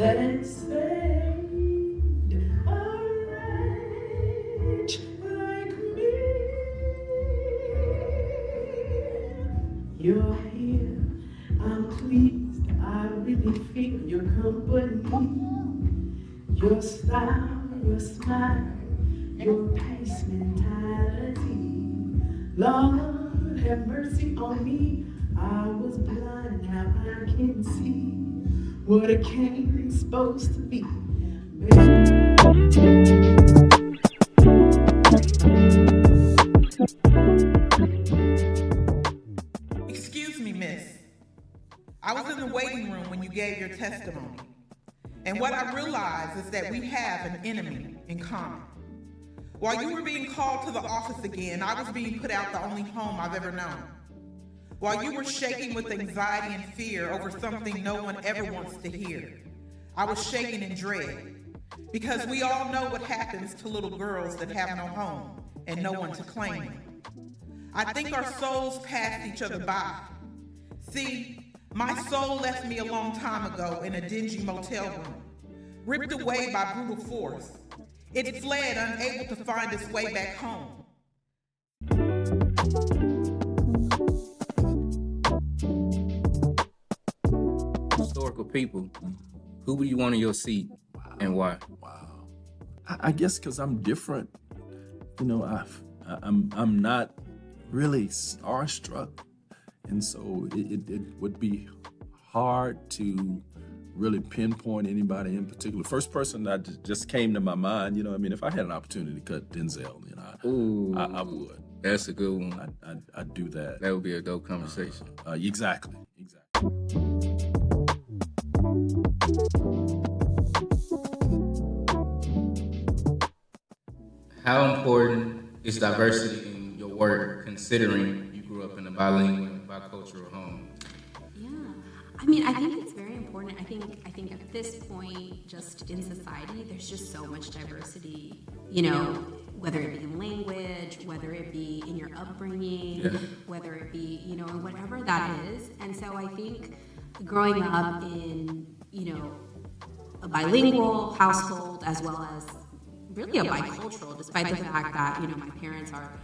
that saved a wretch like me. You're here, I'm pleased, I really feel your company. Your style, your smile, your pace mentality. Lord, have mercy on me. I was blind, now I can see what a king's supposed to be. Excuse me, miss. I was in the waiting room when you gave your testimony. And what I realized is that we have an enemy in common. While you were being called to the office again, I was being put out the only home I've ever known. While you were shaking with anxiety and fear over something no one ever wants to hear, I was shaking in dread. Because we all know what happens to little girls that have no home and no one to claim them. I think our souls passed each other by. See, my soul left me a long time ago in a dingy motel room, ripped away by brutal force. It fled, unable to find its way back home. Historical people, who would you want in your seat and why? Wow. I guess because I'm different. You know, I'm not really starstruck. And so it would be hard to really pinpoint anybody in particular. First person that just came to my mind, you know, I mean, if I had an opportunity to cut Denzel, you know, I would. That's a good one. I'd do that. That would be a dope conversation. Exactly. How important is diversity in your work, considering you grew up in a bilingual, bicultural home? Yeah, I mean, I think it's very important. I think at this point, just in society, there's just so much diversity. You know, whether it be in language, whether it be in your upbringing, whether it be, you know, whatever that is. And so I think growing up in, you know, a bilingual household as well as really a bicultural, despite the fact that, you know, my parents are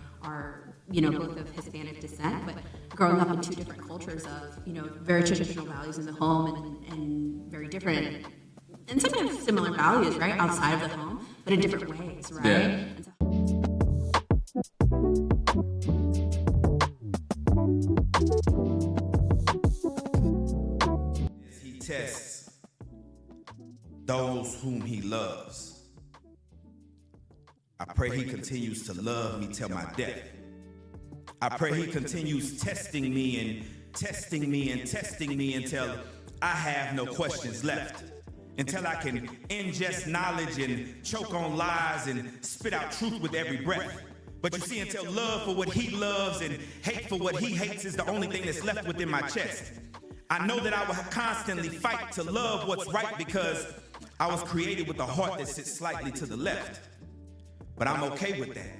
you know, both of Hispanic descent, but growing up in two different cultures of, you know, very traditional values in the home and very different, and sometimes similar values, right, outside of the home, but in different ways, right? Yeah. And so, he tests those whom he loves. I pray he continues to love me till my death. I pray he continues testing me and testing me and testing me until I have no questions left. Until I can ingest knowledge and choke on lies and spit out truth with every breath. But you see, until love for what he loves and hate for what he hates is the only thing that's left within my chest. I know that I will constantly fight to love what's right because I was created with a heart that sits slightly to the left. But I'm okay with that.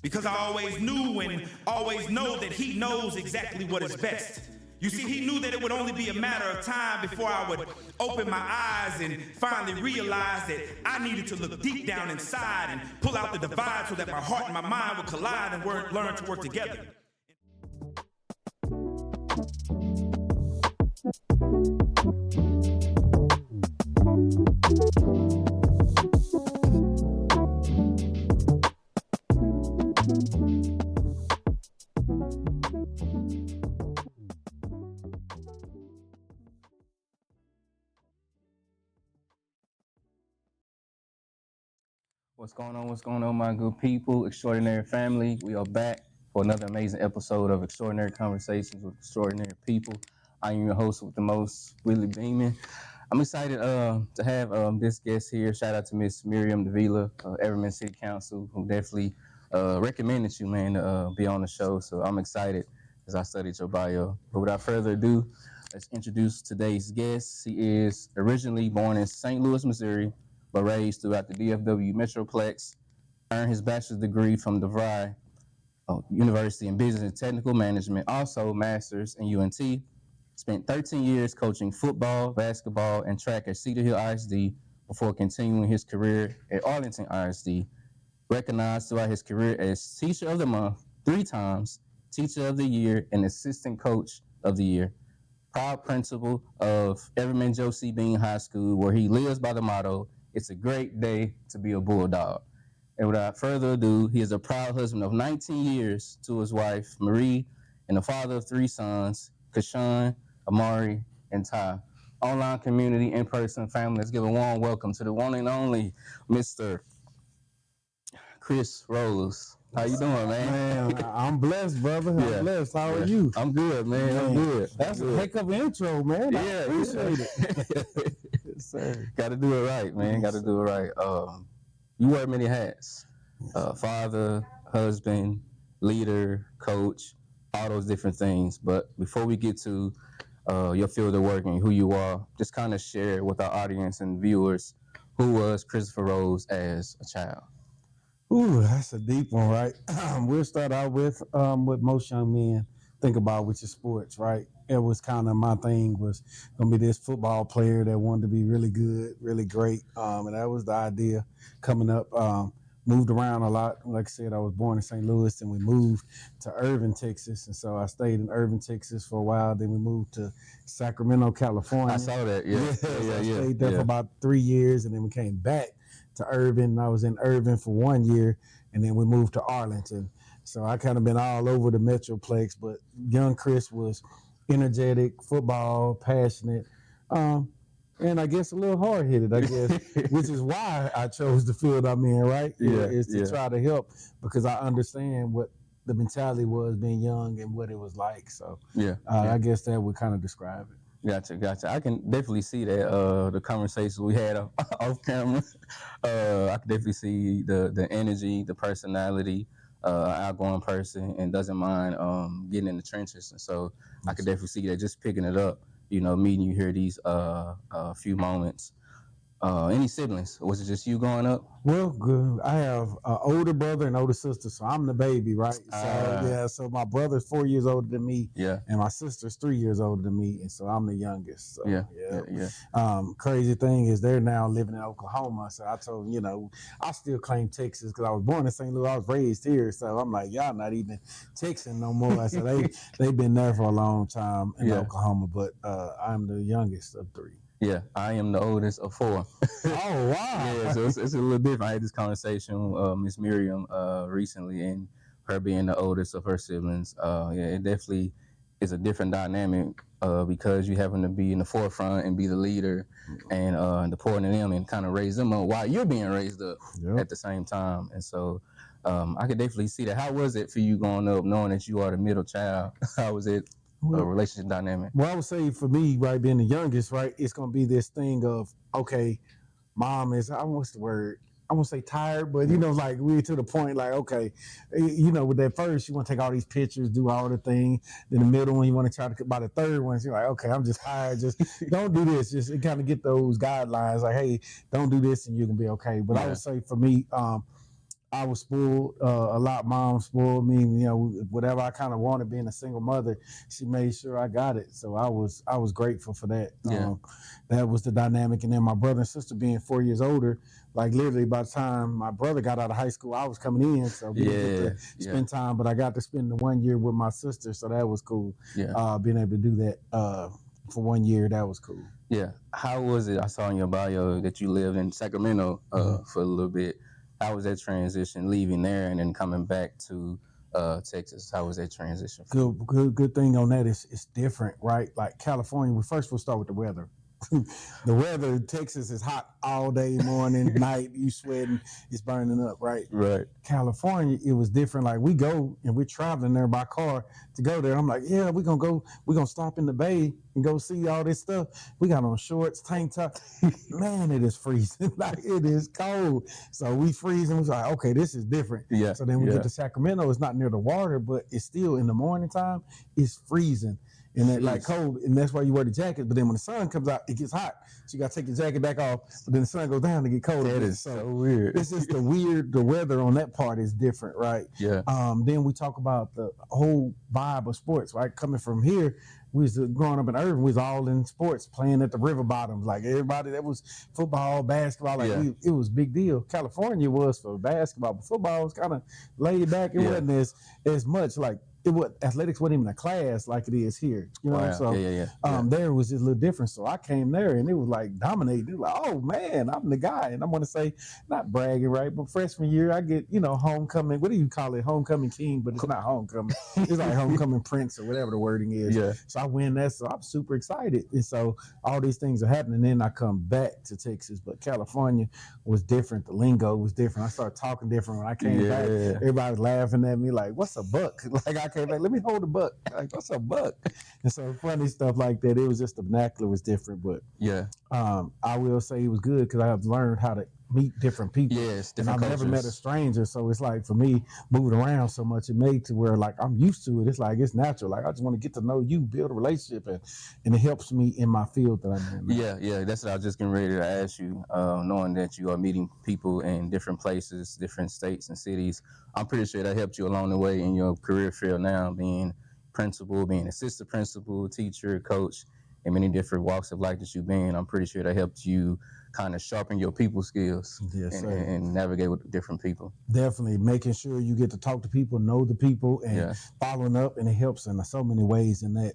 Because I always knew and always know that he knows exactly what is best. You see, he knew that it would only be a matter of time before I would open my eyes and finally realize that I needed to look deep down inside and pull out the divide so that my heart and my mind would collide and learn to work together. What's going on, my good people, extraordinary family? We are back for another amazing episode of Extraordinary Conversations with Extraordinary People. I am your host with the most, Willie Beeman. I'm excited to have this guest here. Shout out to Miss Miriam Davila, Everman City Council, who definitely recommended you, man, to be on the show. So I'm excited as I studied your bio. But without further ado, let's introduce today's guest. He is originally born in St. Louis, Missouri, but raised throughout the DFW Metroplex, earned his bachelor's degree from DeVry University in Business and Technical Management, also master's in UNT, Spent 13 years coaching football, basketball, and track at Cedar Hill ISD before continuing his career at Arlington ISD. Recognized throughout his career as Teacher of the Month 3 times, Teacher of the Year, and Assistant Coach of the Year. Proud principal of Everman Joe C. Bean High School, where he lives by the motto, "It's a great day to be a Bulldog." And without further ado, he is a proud husband of 19 years to his wife, Marie, and the father of 3 sons, Kashawn, Amari, and Ty. Online community, in-person family, let's give a warm welcome to the one and only Mr. Chris Rose. How you doing, man? Man, I'm blessed, brother. Yeah. I'm blessed. How are you? I'm good, man. I'm good. That's a heck of an intro, man. I Yeah, appreciate it. Yes, sir. Got to do it right, man. Got to do it right. You wear many hats: father, husband, leader, coach, all those different things. But before we get to your field of work and who you are, just kind of share with our audience and viewers who was Christopher Rose as a child. Ooh, that's a deep one, right? We'll start out with what most young men think about, which is sports, right? It was kind of my thing was gonna be this football player that wanted to be really good, really great, and that was the idea coming up. Moved around a lot. Like I said, I was born in St. Louis, and we moved to Irving, Texas, and so I stayed in Irving, Texas for a while. Then we moved to Sacramento, California. I saw that. Yeah, I stayed there for about 3 years, and then we came back to Irving. I was in Irving for 1 year, and then we moved to Arlington. So I kind of been all over the Metroplex, but young Chris was energetic, football, passionate, and I guess a little hard-headed, I guess, which is why I chose the field I'm in, right? Is to try to help, because I understand what the mentality was being young and what it was like. So I guess that would kind of describe it. Gotcha. I can definitely see that the conversations we had off camera. I can definitely see the energy, the personality, outgoing person, and doesn't mind getting in the trenches. And so I could definitely see that, just picking it up, meeting you here these few moments. Any siblings? Was it just you growing up? Well, good. I have an older brother and older sister, so I'm the baby, right? So my brother's 4 years older than me, and my sister's 3 years older than me, and so I'm the youngest. So, crazy thing is they're now living in Oklahoma, so I told them, I still claim Texas because I was born in St. Louis. I was raised here, so I'm like, y'all not even Texan no more. So they've been there for a long time in Oklahoma, but I'm the youngest of 3. Yeah, I am the oldest of 4. Oh, wow. Yeah, so it's a little different. I had this conversation with Miss Miriam recently, and her being the oldest of her siblings. It definitely is a different dynamic because you happen to be in the forefront and be the leader and supporting them and kind of raise them up while you're being raised up at the same time. And so I could definitely see that. How was it for you growing up knowing that you are the middle child? How was it? Relationship dynamic? Well, I would say for me, right, being the youngest, right, it's gonna be this thing of, okay, mom is, what's the word? I won't say tired, but like we're to the point, like, okay, with that first, you want to take all these pictures, do all the things. Then the middle one, you want to try to, by the third one, you're like, okay, I'm just tired. Just don't do this. Just kind of get those guidelines, like, hey, don't do this, and you're gonna be okay. But I would say for me, I was spoiled a lot. Mom spoiled me, whatever I kind of wanted. Being a single mother, she made sure I got it. So I was grateful for that. That was the dynamic. And then my brother and sister being 4 years older, like literally by the time my brother got out of high school, I was coming in. So we didn't get to spend time, but I got to spend the 1 year with my sister. So that was cool. Being able to do that for 1 year, that was cool. Yeah. How was it? I saw in your bio that you lived in Sacramento for a little bit. How was that transition, leaving there and then coming back to Texas? How was that transition? Good thing on that is it's different, right? Like California, we'll start with the weather. The weather in Texas is hot all day, morning, night. You sweating, it's burning up, right? Right. California, it was different. Like we go and we're traveling there by car to go there. I'm like, yeah, we're gonna stop in the Bay and go see all this stuff. We got on shorts, tank top. Man, it is freezing. Like it is cold. So we freezing. We're like, okay, this is different. So then we get to Sacramento. It's not near the water, but it's still in the morning time. It's freezing. and that like Jeez. cold, and that's why you wear the jacket. But then when the sun comes out, it gets hot, so you got to take your jacket back off. But then the sun goes down to get cold. That again. is so weird. It's just the weather on that part is different, right? Yeah. Then we talk about the whole vibe of sports, right? Coming from here, we was growing up in Irving, we was all in sports, playing at the river bottoms. Like everybody, that was football, basketball. Like Yeah. it was a big deal. California was for basketball, but football was kind of laid back. It Yeah. wasn't as much like. Athletics wasn't even a class like it is here, you know. Wow. So Yeah. there it was just a little different. So I came there and it was like dominating. It was like, oh man, I'm the guy. And I'm gonna say, not bragging, right? But freshman year, I get homecoming. What do you call it? Homecoming king, but it's not homecoming. It's like homecoming prince or whatever the wording is. Yeah. So I win that. So I'm super excited. And so all these things are happening. Then I come back to Texas, but California was different. The lingo was different. I started talking different when I came back. Everybody was laughing at me like, "What's a buck?" Like I came back, let me hold a buck. Like, what's a buck? And so funny stuff like that. It was just the vernacular was different, but Yeah. I will say it was good because I have learned how to meet different people. Yes, And different I've never met a cultures. stranger, so it's like for me moving around so much, it made to where like I'm used to it. It's like it's natural. Like I just want to get to know you, build a relationship, and it helps me in my field that I'm in. now. Yeah. That's what I was just getting ready to ask you. Knowing that you are meeting people in different places, different states and cities, I'm pretty sure that helped you along the way in your career field now, being principal, being assistant principal, teacher, coach, and many different walks of life that you've been. I'm pretty sure that helped you kind of sharpen your people skills Yes, sir. and navigate with different people. Definitely making sure you get to talk to people, know the people, and Yeah. following up, and it helps in so many ways in that.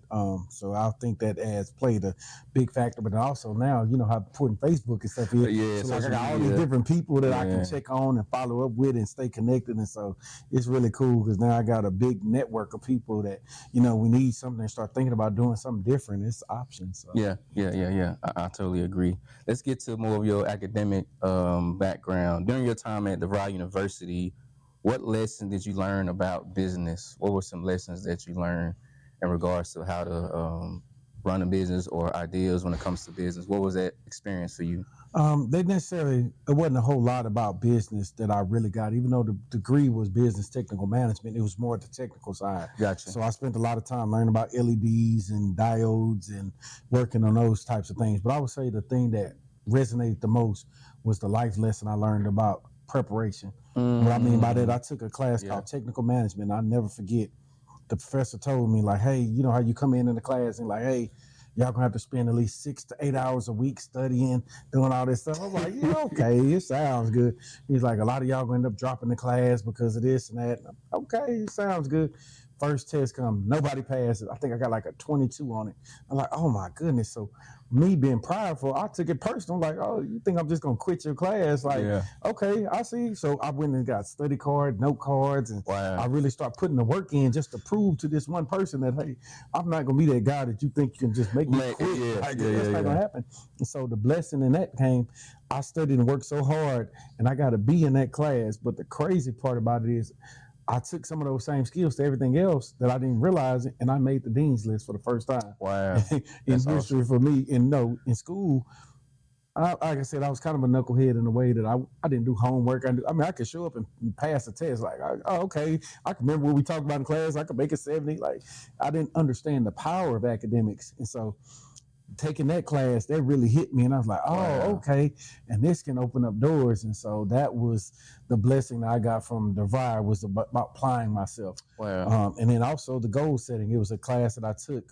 So I think that has played a big factor. But also now, you know how important Facebook and stuff is. Yeah, So like I social got all media. these different people that I Yeah. can check on and follow up with and stay connected. And so it's really cool because now I got a big network of people that we need something and start thinking about doing something different. It's options. So. Yeah. I totally agree. Let's get to more of your academic background. During your time at DeVry University, what lesson did you learn about business? What were some lessons that you learned in regards to how to run a business or ideas when it comes to business? What was that experience for you? It wasn't a whole lot about business that I really got, even though the degree was business technical management, it was more the technical side. Gotcha. So I spent a lot of time learning about LEDs and diodes and working on those types of things. But I would say the thing that resonated the most was the life lesson I learned about preparation. What I mean by that, I took a class called technical management. I'll never forget. The professor told me like, hey, you know how you come in the class and like, hey, y'all gonna have to spend at least 6 to 8 hours a week studying, doing all this stuff. I was like, yeah, okay, it sounds good. He's like, a lot of y'all gonna end up dropping the class because of this and that. Okay, it sounds good. First test come, nobody passed it. I think I got like a 22 on it. I'm like, oh my goodness. So me being prideful, I took it personal. Like, oh, you think I'm just gonna quit your class? Like, okay, I see. So I went and got study card, note cards, and I really start putting the work in just to prove to this one person that, hey, I'm not gonna be that guy that you think you can just make me quit. That's not gonna happen. And so the blessing in that came. I studied and worked so hard, and I got a B in that class. But the crazy part about it is, I took some of those same skills to everything else that I didn't realize, and I made the dean's list for the first time. Wow. in That's history awesome. for me. And no, in school, like I said, I was kind of a knucklehead in a way that I didn't do homework. I could show up and pass the test. Like, okay, I can remember what we talked about in class. I could make a 70. Like, I didn't understand the power of academics. And so taking that class, that really hit me. And I was like, okay. And this can open up doors. And so that was the blessing that I got from DeVry, was about applying myself. Wow. And then also the goal setting. It was a class that I took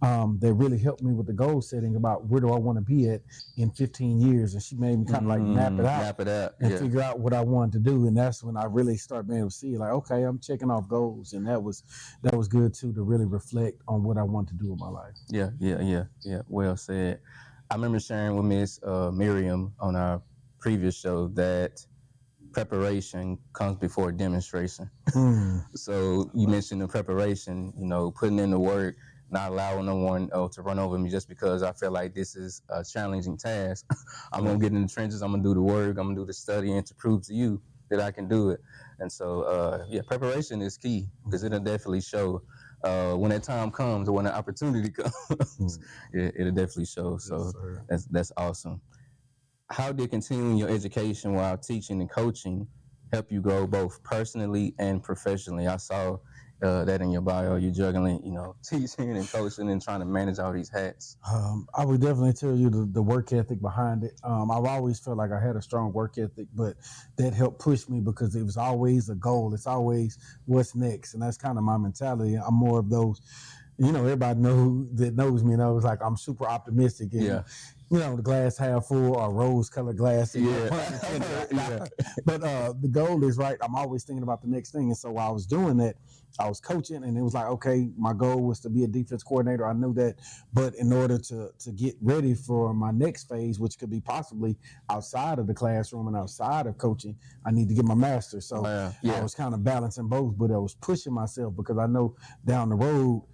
that really helped me with the goal setting about where do I want to be at in 15 years. And she made me kind of like map it out and figure out what I wanted to do. And that's when I really started being able to see, like, okay, I'm checking off goals. And that was good too, to really reflect on what I want to do in my life. Yeah. Well said. I remember sharing with Miss Miriam on our previous show that preparation comes before demonstration. So you mentioned the preparation, putting in the work, not allowing no one to run over me just because I feel like this is a challenging task. I'm going to get in the trenches. I'm going to do the work. I'm going to do the studying to prove to you that I can do it. And so, preparation is key because it'll definitely show when that time comes or when the opportunity comes. It'll definitely show. So that's awesome. How did continuing your education while teaching and coaching help you grow both personally and professionally? I saw that in your bio? You're juggling, teaching and coaching and trying to manage all these hats. I would definitely tell you the work ethic behind it. I've always felt like I had a strong work ethic, but that helped push me because it was always a goal. It's always what's next, and that's kind of my mentality. I'm more of those. Everybody that knows me knows like I'm super optimistic. And, Yeah. The glass half full or rose-colored glass. Yeah. But the goal is right. I'm always thinking about the next thing. And so while I was doing that, I was coaching, and it was like, okay, my goal was to be a defense coordinator. I knew that. But in order to get ready for my next phase, which could be possibly outside of the classroom and outside of coaching, I need to get my master's. So I was kind of balancing both, but I was pushing myself because I know down the road,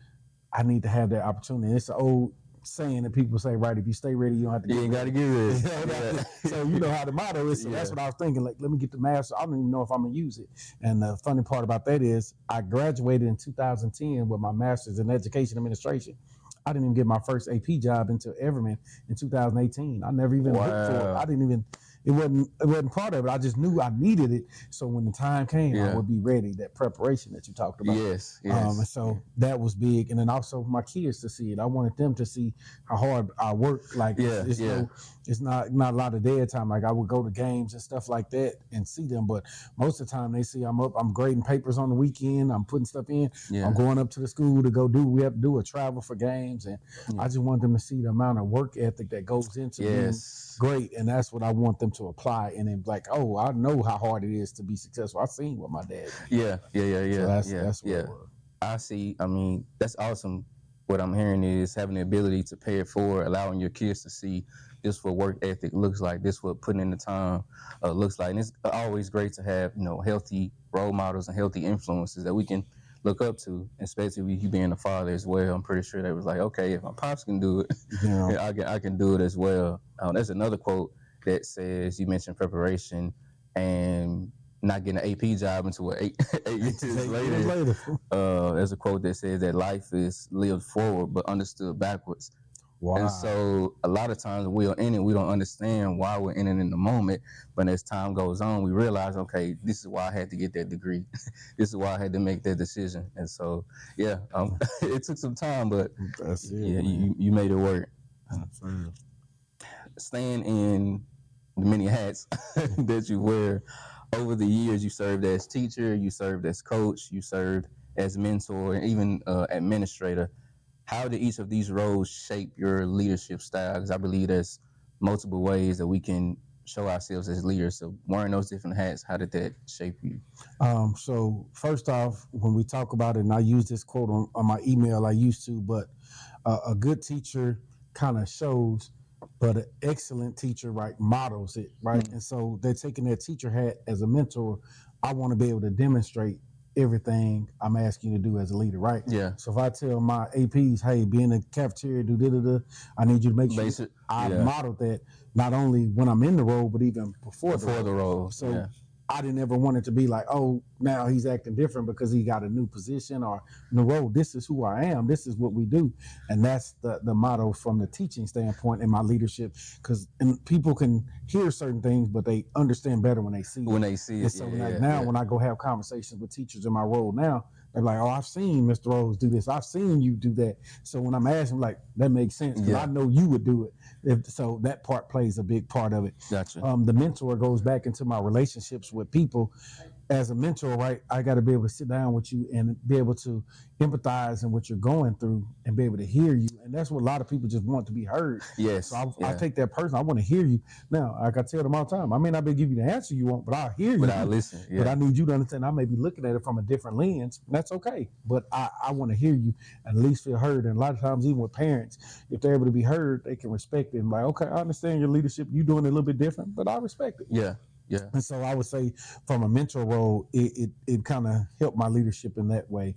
I need to have that opportunity. It's an old saying that people say, right, if you stay ready, you don't have to get ready. You got to get ready. So you know how the motto is. So that's what I was thinking. Like, let me get the master. I don't even know if I'm going to use it. And the funny part about that is I graduated in 2010 with my master's in education administration. I didn't even get my first AP job until Everman in 2018. I never even looked for it. I didn't even, it wasn't part of it. I just knew I needed it. So when the time came, I would be ready. That preparation that you talked about. Yes. And so that was big. And then also my kids to see it. I wanted them to see how hard I work. Like it's not a lot of dead time. Like I would go to games and stuff like that and see them. But most of the time they see I'm up, I'm grading papers on the weekend. I'm putting stuff in. I'm going up to the school to go we have to do a travel for games. And I just want them to see the amount of work ethic that goes into being great. And that's what I want them to apply. And then like, oh, I know how hard it is to be successful. I've seen what my dad did. So that's what it was. I see. I mean, that's awesome. What I'm hearing is having the ability to pay it forward, allowing your kids to see this what work ethic looks like, this what putting in the time looks like. And it's always great to have, healthy role models and healthy influences that we can look up to, especially with you being a father as well. I'm pretty sure they was like, okay, if my pops can do it, I can do it as well. There's another quote that says, you mentioned preparation and not getting an AP job until 8 years later. There's a quote that says that life is lived forward but understood backwards. Wow. And so a lot of times we're in it, we don't understand why we're in it in the moment. But as time goes on, we realize, okay, this is why I had to get that degree. This is why I had to make that decision. And so, it took some time, but you made it work. Staying in the many hats that you wear, over the years, you served as teacher, you served as coach, you served as mentor, and even administrator. How did each of these roles shape your leadership style? Because I believe there's multiple ways that we can show ourselves as leaders. So wearing those different hats, how did that shape you? So first off, when we talk about it, and I use this quote on my email, I used to, but a good teacher kind of shows, but an excellent teacher, right, models it, right? Mm-hmm. And so they're taking their teacher hat as a mentor. I want to be able to demonstrate everything I'm asking you to do as a leader, right? Yeah. So if I tell my APs, hey, be in the cafeteria, do da-da-da, I need you to make sure I modeled that not only when I'm in the role, but even before the role. So I didn't ever want it to be like, oh, now he's acting different because he got a new position or new role. This is who I am. This is what we do. And that's the motto from the teaching standpoint in my leadership, because people can hear certain things, but they understand better when they see it. When they see it. So when I go have conversations with teachers in my role now, they're like, oh, I've seen Mr. Rose do this. I've seen you do that. So when I'm asking, like, that makes sense because I know you would do it. So that part plays a big part of it. Gotcha. The mentor goes back into my relationships with people. As a mentor, right, I got to be able to sit down with you and be able to empathize in what you're going through and be able to hear you. And that's what a lot of people just want to be heard. Yes. So I take that person. I want to hear you. Now, like I tell them all the time, I may not be able to give you the answer you want, but I'll hear you. But I'll listen. Yeah. But I need you to understand I may be looking at it from a different lens. That's okay. But I want to hear you and at least feel heard. And a lot of times, even with parents, if they're able to be heard, they can respect it. And like, okay, I understand your leadership. You're doing it a little bit different, but I respect it. Yeah. Yeah. And so I would say from a mentor role, it kind of helped my leadership in that way,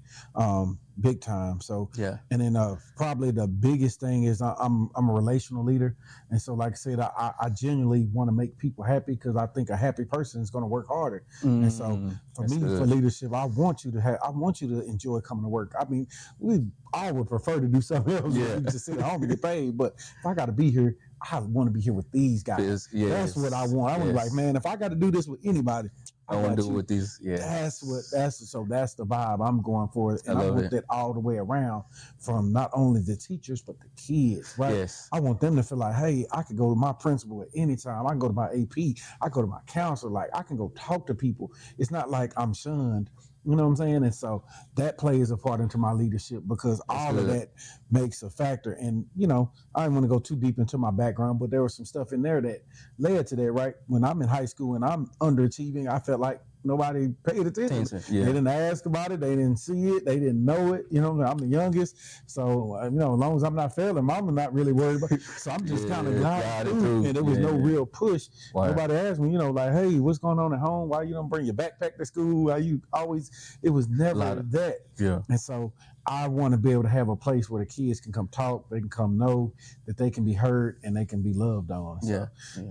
big time. So, and then probably the biggest thing is I'm a relational leader. And so, like I said, I genuinely want to make people happy because I think a happy person is going to work harder. And so for me, for leadership, I want you to enjoy coming to work. I mean, we all would prefer to do something else. Yeah. Just sit at home and get paid. But if I got to be here, I want to be here with these guys. That's what I want. I was like, man, if I got to do this with anybody, I want to do it with these. Yeah, That's the vibe I'm going for, and I love want it. that all the way around from not only the teachers but the kids, right? Yes. I want them to feel like, hey, I could go to my principal at any time. I can go to my AP. I go to my counselor. Like I can go talk to people. It's not like I'm shunned. You know what I'm saying? And so that plays a part into my leadership because all of that makes a factor. And, you know, I didn't want to go too deep into my background, but there was some stuff in there that led to that, right? When I'm in high school and I'm underachieving, I felt like nobody paid attention. Yeah. They didn't ask about it. They didn't see it. They didn't know it. You know, I'm the youngest. So, you know, as long as I'm not failing, mama not really worried about it. So I'm just kind of gliding through. And there was no real push. Wow. Nobody asked me, you know, like, hey, what's going on at home? Why you don't bring your backpack to school? Why you always, it was never that. Yeah. And so I want to be able to have a place where the kids can come talk, they can come know that they can be heard and they can be loved on. So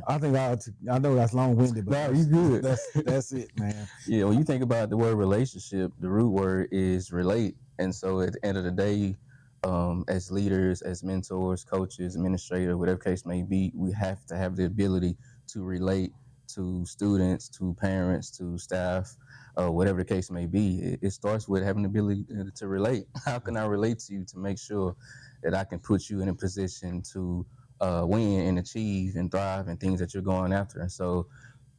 I think I know that's long-winded, but you good. That's it, man. Yeah, when you think about the word relationship, the root word is relate. And so at the end of the day, as leaders, as mentors, coaches, administrators, whatever case may be, we have to have the ability to relate to students, to parents, to staff, whatever the case may be. It starts with having the ability to relate. How can I relate to you to make sure that I can put you in a position to win and achieve and thrive and things that you're going after? And so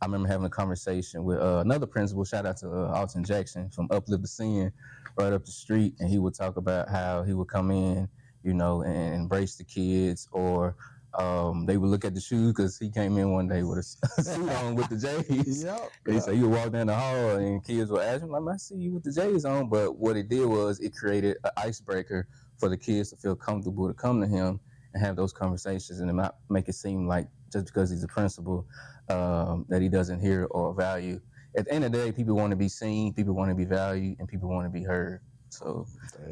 I remember having a conversation with another principal, shout out to Alton Jackson from Uplift the Sin, right up the street, and he would talk about how he would come in, you know, and embrace the kids, or they would look at the shoes because he came in one day with a suit on with the J's. He said he would walk down the hall and kids would ask him, like, I see you with the J's on. But what it did was it created an icebreaker for the kids to feel comfortable to come to him and have those conversations and not make it seem like just because he's a principal that he doesn't hear or value. At the end of the day, people want to be seen, people want to be valued, and people want to be heard. So,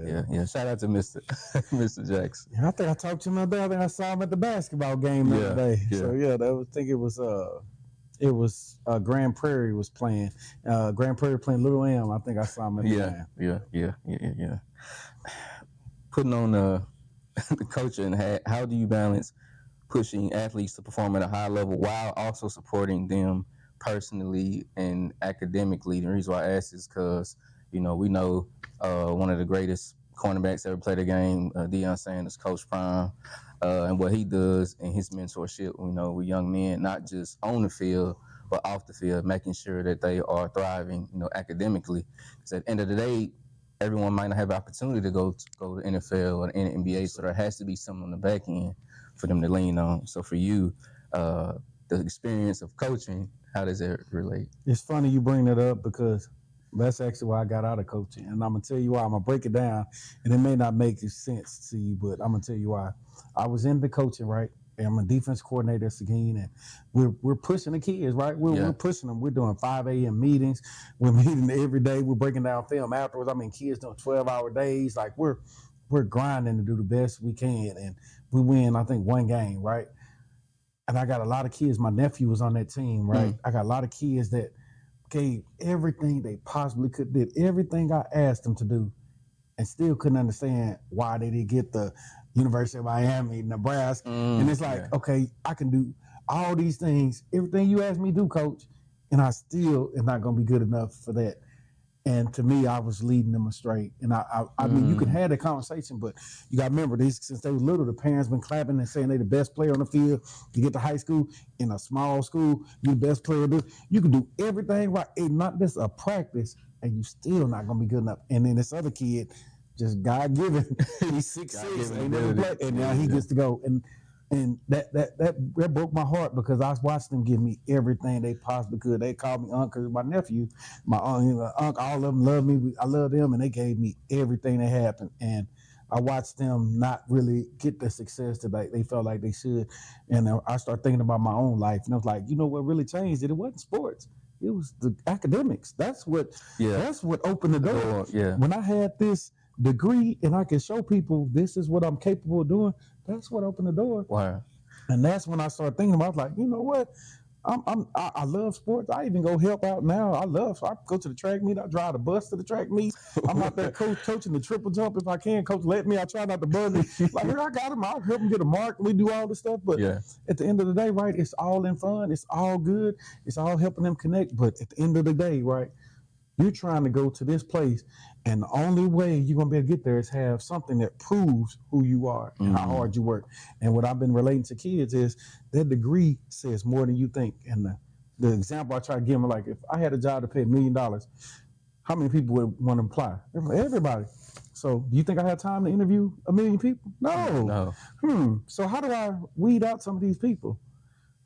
yeah. Shout out to Mr. Jackson. I think I talked to him the other day. I saw him at the basketball game the other day. Yeah. So I think it was Grand Prairie was playing. Grand Prairie playing Little M. I think I saw him at the game. Yeah. Putting on the coaching hat, how do you balance pushing athletes to perform at a high level while also supporting them personally and academically? The reason why I ask is because, you know, we know one of the greatest cornerbacks ever played the game, Deion Sanders, Coach Prime, and what he does in his mentorship, you know, with young men, not just on the field, but off the field, making sure that they are thriving, you know, academically. Because at the end of the day, everyone might not have the opportunity to go to NFL or the NBA, so there has to be something on the back end for them to lean on. So for you, the experience of coaching, how does it relate? It's funny you bring that up because that's actually why I got out of coaching. And I'm going to tell you why. I'm going to break it down. And it may not make sense to you, but I'm going to tell you why. I was into coaching, right? And I'm a defense coordinator at Seguin, and we're pushing the kids, right? We're pushing them. We're doing 5 a.m. meetings. We're meeting every day. We're breaking down film afterwards. I mean, kids doing 12-hour days. Like, we're grinding to do the best we can. And we win, I think, one game, right? And I got a lot of kids. My nephew was on that team, right? I got a lot of kids that gave everything they possibly could, did everything I asked them to do, and still couldn't understand why they didn't get the University of Miami, Nebraska. And it's like, okay, I can do all these things, everything you asked me to do, coach, and I still am not going to be good enough for that. And to me, I was leading them astray. And I mean, you can have that conversation, but you got to remember, since they were little, the parents been clapping and saying they the best player on the field. You get to high school, in a small school, you the best player. You can do everything right. It's not just a practice, and you still not going to be good enough. And then this other kid, just God-given, he's 6'6", ain't never played, and now he gets to go. And that broke my heart because I watched them give me everything they possibly could. They called me uncle, because my nephew, my uncle, all of them love me. I love them, and they gave me everything that happened. And I watched them not really get the success that they felt like they should. And I started thinking about my own life, and I was like, you know what really changed it? It wasn't sports. It was the academics. That's what opened the door. When I had this degree and I can show people this is what I'm capable of doing, that's what opened the door. Wow. And that's when I started thinking about, like, you know what? I love sports. I even go help out now. I go to the track meet. I drive the bus to the track meet. I'm out there coaching the triple jump if I can. Coach let me. I try not to bug him. Like, here, I got him. I'll help him get a mark. We do all this stuff. But at the end of the day, right, it's all in fun. It's all good. It's all helping them connect. But at the end of the day, right, you're trying to go to this place, and the only way you're going to be able to get there is have something that proves who you are and how hard you work. And what I've been relating to kids is that degree says more than you think. And the example I try to give them, like, if I had a job to pay $1 million, how many people would want to apply? Everybody. So do you think I have time to interview 1 million people? No. So how do I weed out some of these people?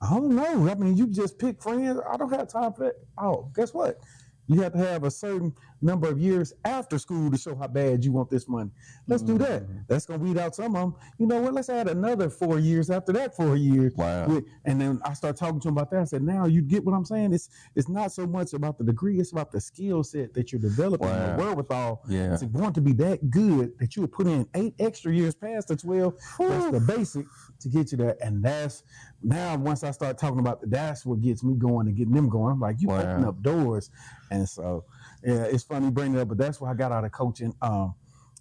I don't know. I mean, you just pick friends. I don't have time for that. Oh, guess what? You have to have a certain number of years after school to show how bad you want this money. Let's do that. That's going to weed out some of them. You know what? Let's add another 4 years after that 4 years. Wow. And then I start talking to them about that. I said, now you get what I'm saying? It's not so much about the degree. It's about the skill set that you're developing, the wherewithal. It's going to be that good that you would put in 8 extra years past the 12. That's the basic to get you there. And that's now once I start talking about that's what gets me going and getting them going. I'm like, you open up doors. And so, yeah, it's funny bringing it up, but that's why I got out of coaching.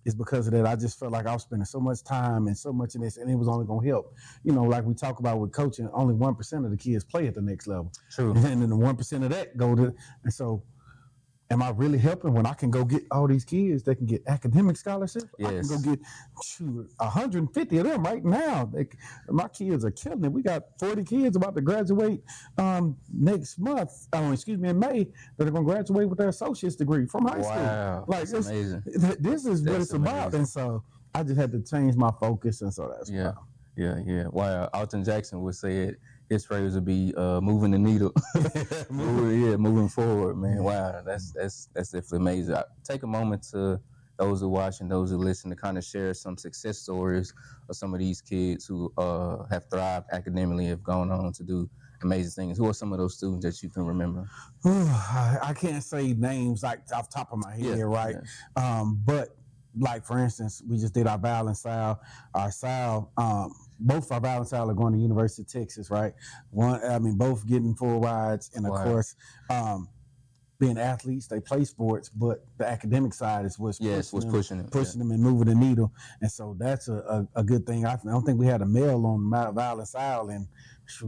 It's because of that. I just felt like I was spending so much time and so much in this, and it was only going to help. You know, like we talk about with coaching, only 1% of the kids play at the next level. True. And then the 1% of that go to, and so am I really helping when I can go get all these kids that can get academic scholarships? I can go get 150 of them right now. My kids are killing it. We got 40 kids about to graduate next month, in May, that are going to graduate with their associate's degree from high school. Like, that's amazing. This is what it's about. And so I just had to change my focus. And so that's Wow. Alton Jackson would say it. His phrase would be moving the needle. Moving forward, man. Wow, that's definitely amazing. Take a moment to those who watch and those who listen to kind of share some success stories of some of these kids who have thrived academically, have gone on to do amazing things. Who are some of those students that you can remember? I can't say names like off the top of my head, right? But like, for instance, we just did our Val and Sal. Our Sal, both our Val and Sal are going to University of Texas, right? Both getting full rides, and of course, being athletes, they play sports, but the academic side is what's pushing them and moving the needle. And so that's a good thing. I don't think we had a male on Val and Sal in,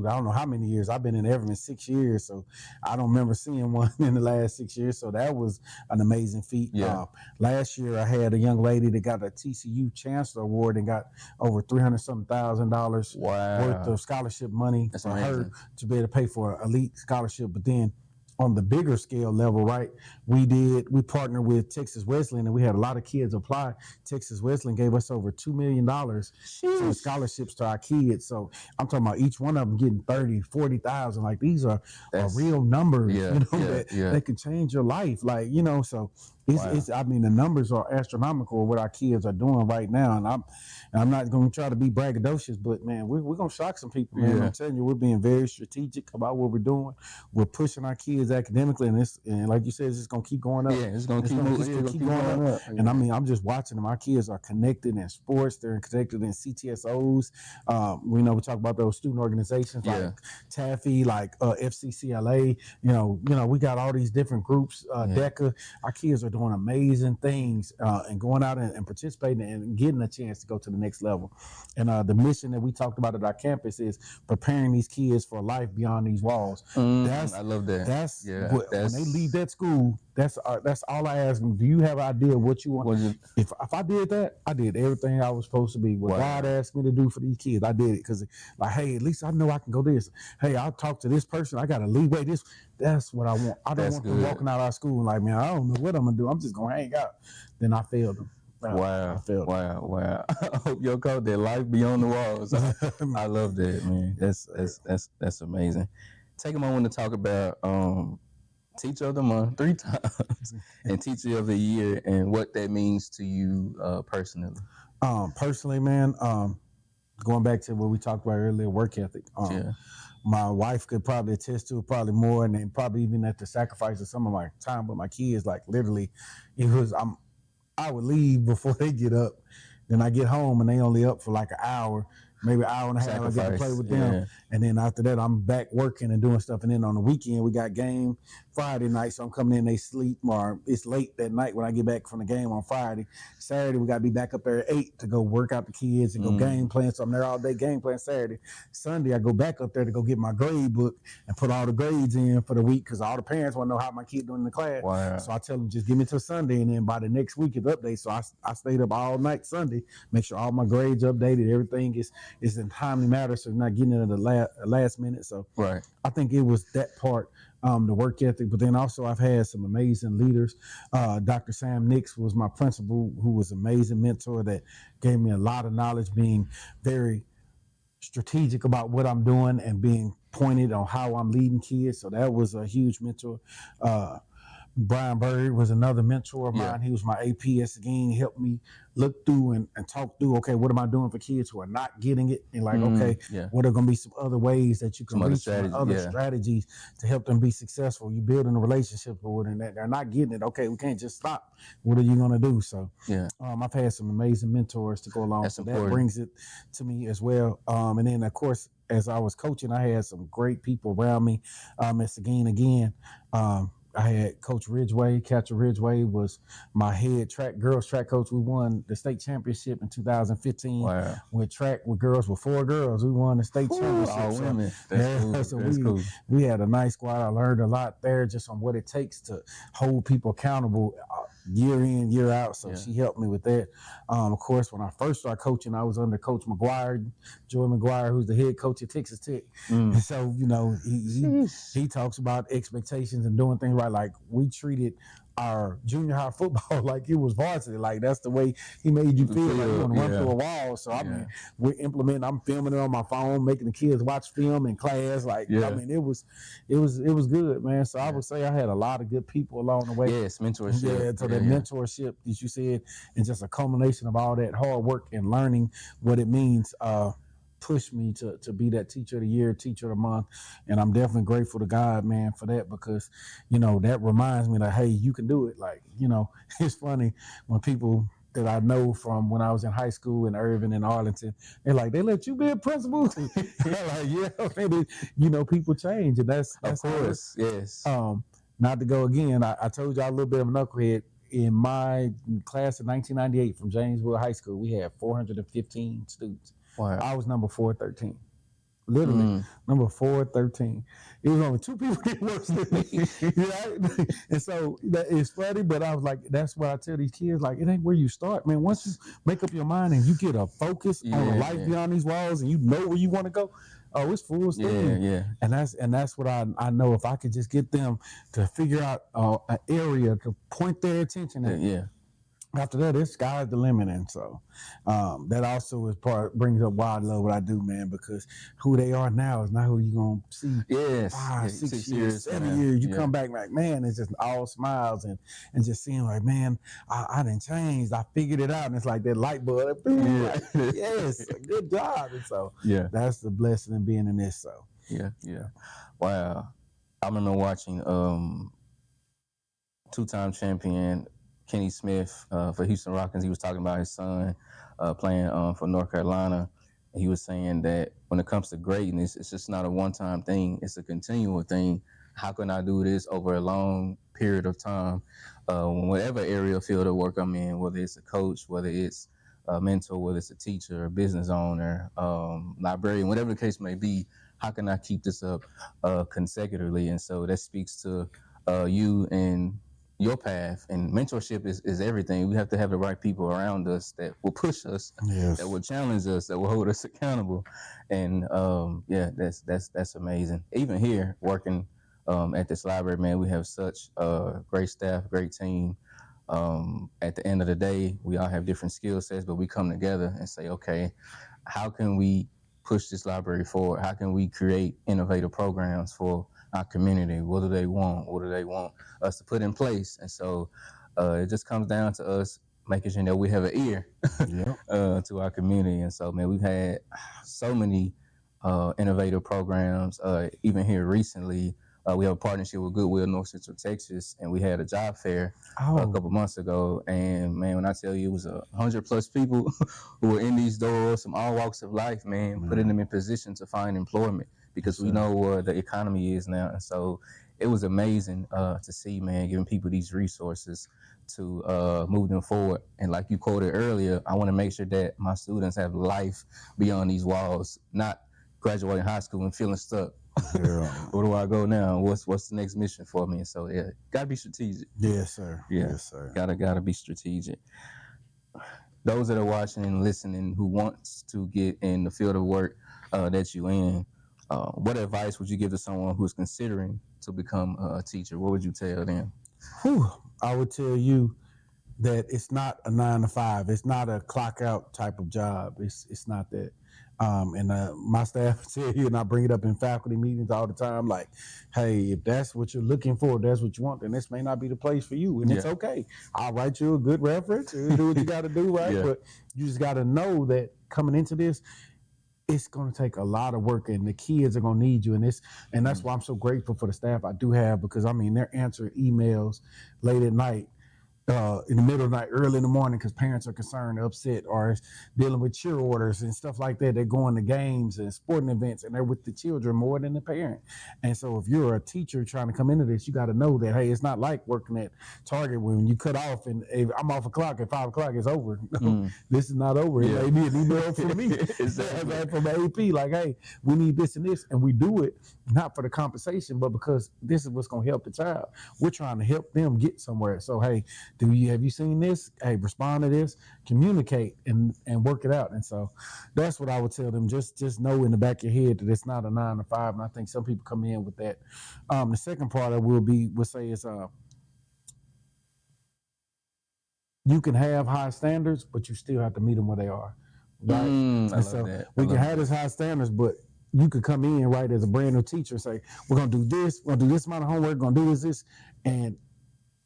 I don't know how many years. I've been in Everman 6 years, so I don't remember seeing one in the last 6 years. So that was an amazing feat. Last year, I had a young lady that got a TCU Chancellor Award and got over $300,000 worth of scholarship money for her to be able to pay for an elite scholarship. But then on the bigger scale level, right, we partnered with Texas Wesleyan, and we had a lot of kids apply. Texas Wesleyan gave us over $2 million for scholarships to our kids. So I'm talking about each one of them getting 30, 40,000. Like, these are real numbers, that can change your life. Like, so it's the numbers are astronomical what our kids are doing right now. And I'm not going to try to be braggadocious, but man, we're going to shock some people, man. I'm telling you, we're being very strategic about what we're doing. We're pushing our kids academically, and like you said, it's just going to keep going up. It's going to keep going up. And I'm just watching them. Our kids are connected in sports. They're connected in CTSOs. We talk about those student organizations like TAFE, like FCCLA. We got all these different groups. DECA. Our kids are doing amazing things and going out and participating and getting a chance to go to the next level. And the mission that we talked about at our campus is preparing these kids for life beyond these walls. I love that. When they leave that school, that's all I ask them. Do you have an idea of what you want? If I did that, I did everything I was supposed to be. What God asked me to do for these kids, I did it. Because, like, hey, at least I know I can go this. Hey, I'll talk to this person. I got to leeway this. That's what I want. I don't want them walking out of our school and like, man, I don't know what I'm going to do. I'm just going to hang out. Then I failed them. Wow. I hope your coach did life beyond the walls. I love that, man. That's amazing. Take a moment to talk about Teacher of the Month 3 times and Teacher of the Year and what that means to you personally. Personally, man, going back to what we talked about earlier, work ethic. My wife could probably attest to it probably more, and then probably even at the sacrifice of some of my time with my kids. Like, literally, I would leave before they get up. Then I get home and they only up for like an hour. maybe an hour and a half. I get to play Sacrifice, with them, and then after that, I'm back working and doing stuff. And then on the weekend, we got game Friday night, so I'm coming in, they sleep, or it's late that night when I get back from the game on Friday. Saturday, we got to be back up there at 8 to go work out the kids and go game playing. So I'm there all day game playing Saturday. Sunday, I go back up there to go get my grade book and put all the grades in for the week because all the parents want to know how my kid doing in the class. Wow. So I tell them, just give me till Sunday, and then by the next week it's update. So I stayed up all night Sunday, make sure all my grades updated, everything is in timely matter, so not getting it at the last minute. So right. I think it was that part, the work ethic. But then also I've had some amazing leaders. Dr. Sam Nix was my principal, who was an amazing mentor that gave me a lot of knowledge, being very strategic about what I'm doing and being pointed on how I'm leading kids. So that was a huge mentor. Brian Bird was another mentor of mine. He was my APS again. He helped me look through and talk through, okay, what am I doing for kids who are not getting it? And like, okay, what are going to be some other ways that you can reach them, other strategies to help them be successful? You building a relationship with them, and they're not getting it. Okay, we can't just stop. What are you going to do? So I've had some amazing mentors to go along. That's so important. That brings it to me as well. And then of course, as I was coaching, I had some great people around me. At Seguin again. I had Coach Ridgway. Catcher Ridgway was my head girls track coach. We won the state championship in 2015. Wow. With track with girls, with 4 girls. We won the state championship. All women. That's cool. We had a nice squad. I learned a lot there just on what it takes to hold people accountable year in, year out. So she helped me with that. Of course, when I first started coaching, I was under Coach McGuire, Joey McGuire, who's the head coach at Texas Tech. And so, he talks about expectations and doing things right. Like, we treated our junior high football like it was varsity. Like, that's the way he made you feel like you want to run through a wall. So I mean, we're implementing. I'm filming it on my phone, making the kids watch film in class. Like, I mean, it was good, man. So I would say I had a lot of good people along the way. Yes, mentorship. Yeah, so that mentorship that you said, and just a culmination of all that hard work and learning what it means. Pushed me to be that teacher of the year, teacher of the month. And I'm definitely grateful to God, man, for that, because, that reminds me that, hey, you can do it. Like, it's funny when people that I know from when I was in high school in Irving and Arlington, they're like, they let you be a principal? They're like, people change. And that's of course, yes. Not to go again, I told y'all a little bit of a knucklehead. In my class of 1998 from Janesville High School, we had 415 students. Wow. I was number 413. Literally, number 413. It was only 2 people that worse than me. Right? And so it's funny, but I was like, that's what I tell these kids, like, it ain't where you start, man. Once you make up your mind and you get a focus on a life beyond these walls and you know where you want to go, it's full steam. Yeah. And that's what I know. If I could just get them to figure out an area to point their attention at. After that, it's sky's the limit. And so that also is brings up why I love what I do, man, because who they are now is not who you're going to see 5, 6 years, 7 years. You come back like, man, it's just all smiles and just seeing like, man, I done changed. I figured it out. And it's like that light bulb. Like, yes, good job. And so that's the blessing in being in this. So Wow. I remember watching 2-time champion Kenny Smith for Houston Rockets. He was talking about his son playing for North Carolina. And he was saying that when it comes to greatness, it's just not a one-time thing. It's a continual thing. How can I do this over a long period of time? Whatever area of field of work I'm in, whether it's a coach, whether it's a mentor, whether it's a teacher, a business owner, librarian, whatever the case may be, how can I keep this up consecutively? And so that speaks to you and your path, and mentorship is everything. We have to have the right people around us that will push us, that will challenge us, that will hold us accountable. And that's amazing. Even here working at this library, man, we have such great staff, great team. At the end of the day, we all have different skill sets, but we come together and say, okay, how can we push this library forward? How can we create innovative programs for our community? What do they want? What do they want us to put in place? And so it just comes down to us making sure that we have an ear to our community. And so, man, we've had so many innovative programs. Even here recently, We have a partnership with Goodwill North Central Texas, and we had a job fair a Oh, couple months ago. And man, when I tell you, it was 100+ people who were in these doors from all walks of life, man, putting them in position to find employment because we know where the economy is now. And so it was amazing to see, man, giving people these resources to move them forward. And like you quoted earlier, I want to make sure that my students have life beyond these walls, not graduating high school and feeling stuck. yeah. Where do I go now? What's the next mission for me? And so yeah, gotta be strategic. Yes, sir. Yeah. Yes, sir. Gotta be strategic. Those that are watching and listening who wants to get in the field of work that you in, what advice would you give to someone who's considering to become a teacher? What would you tell them? Whew. I would tell you that it's not a 9 to 5. It's not a clock out type of job. It's not that. And my staff tell you, and I bring it up in faculty meetings all the time, like, hey, if that's what you're looking for, if that's what you want, then this may not be the place for you. And it's okay. I'll write you a good reference and do what you got to do, right? Yeah. But you just got to know that coming into this, it's going to take a lot of work, and the kids are going to need you. And that's why I'm so grateful for the staff I do have, because I mean, they're answering emails late at night, in the middle of the night, early in the morning, because parents are concerned, upset, or dealing with cheer orders and stuff like that. They're going to games and sporting events, and they're with the children more than the parent. And so if you're a teacher trying to come into this, you got to know that, hey, it's not like working at Target when you cut off and hey, I'm off a clock at 5 o'clock, it's over. This is not over. Yeah. It may be an email from me, Exactly. from the AP, like, hey, we need this and this, and we do it not for the compensation, but because this is what's going to help the child. We're trying to help them get somewhere. So, hey, have you seen this? Hey, respond to this, communicate and work it out. And so that's what I would tell them. Just know in the back of your head that it's not a 9 to 5. And I think some people come in with that. The second part I will say is you can have high standards, but you still have to meet them where they are. Right? I And love so that. we can have these high standards, but you could come in, right, as a brand new teacher and say, we're going to do this, we're going to do this amount of homework, we're going to do this. And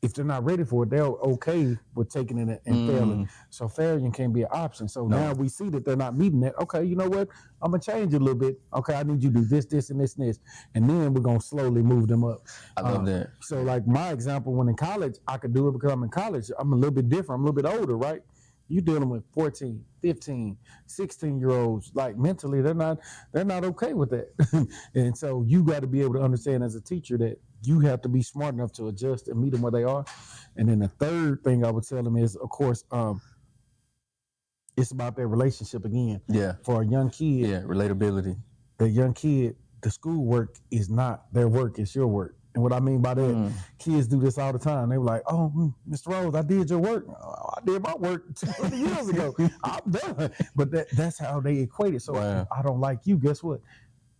if they're not ready for it, they're okay with taking it and failing. So failure can be an option. So now we see that they're not meeting that. Okay, you know what? I'm going to change it a little bit. Okay, I need you to do this, this, and this, and this. And then we're going to slowly move them up. I love that. So like my example, when in college, I could do it because I'm in college. I'm a little bit different. I'm a little bit older, right? You're dealing with 14, 15, 16-year-olds. Like mentally, they're not okay with that. And so you got to be able to understand as a teacher that you have to be smart enough to adjust and meet them where they are. And then the third thing I would tell them is, of course, it's about their relationship again. Yeah. For a young kid. Yeah, relatability. The young kid, the school work is not their work, it's your work. And what I mean by that, kids do this all the time. They were like, oh, Mr. Rose, I did your work. Oh, I did my work 20 years ago. I'm done. But that's how they equate it. So if I don't like you, guess what?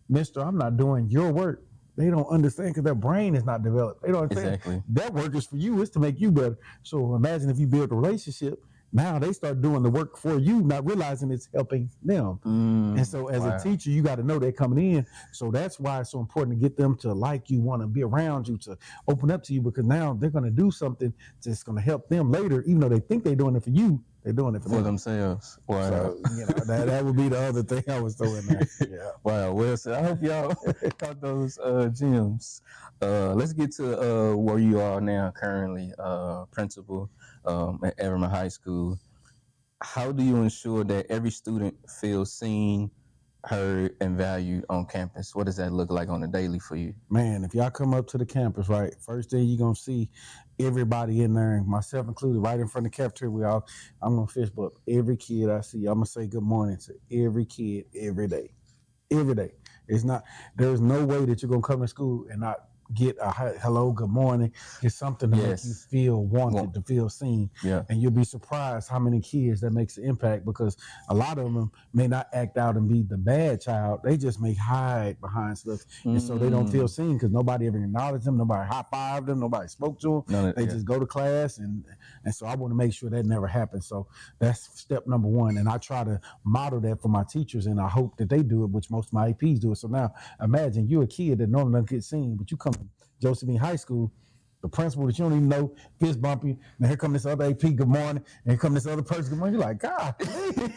Mister, I'm not doing your work. They don't understand because their brain is not developed. They don't understand. Exactly. That work is for you. It's to make you better. So imagine if you build a relationship. Now they start doing the work for you, not realizing it's helping them. And so as a teacher, you got to know they're coming in. So that's why it's so important to get them to like you, want to be around you, to open up to you, because now they're going to do something that's going to help them later. Even though they think they're doing it for you, they're doing it for themselves. Wow. So, that would be the other thing I was throwing there. Yeah. Wow. Well said. I hope y'all caught those gems. Let's get to where you are now, currently, principal at Everman High School. How do you ensure that every student feels seen, heard, and valued on campus? What does that look like on a daily for you? Man, if y'all come up to the campus, right, first thing you're going to see everybody in there, myself included, right in front of the cafeteria. I'm going to fist bump every kid I see. I'm going to say good morning to every kid every day. Every day. There's no way that you're going to come to school and not get a hello, good morning, get something to make you feel wanted, to feel seen. Yeah. And you'll be surprised how many kids that makes an impact, because a lot of them may not act out and be the bad child. They just may hide behind stuff. And so they don't feel seen because nobody ever acknowledged them, nobody high-fived them, nobody spoke to them. They just go to class. And so I want to make sure that never happens. So that's step number one. And I try to model that for my teachers, and I hope that they do it, which most of my APs do it. So now imagine you're a kid that normally doesn't get seen, but you come Josephine High School, the principal that you don't even know fist bump you. Now here come this other AP, good morning, and here come this other person, good morning. You're like, God,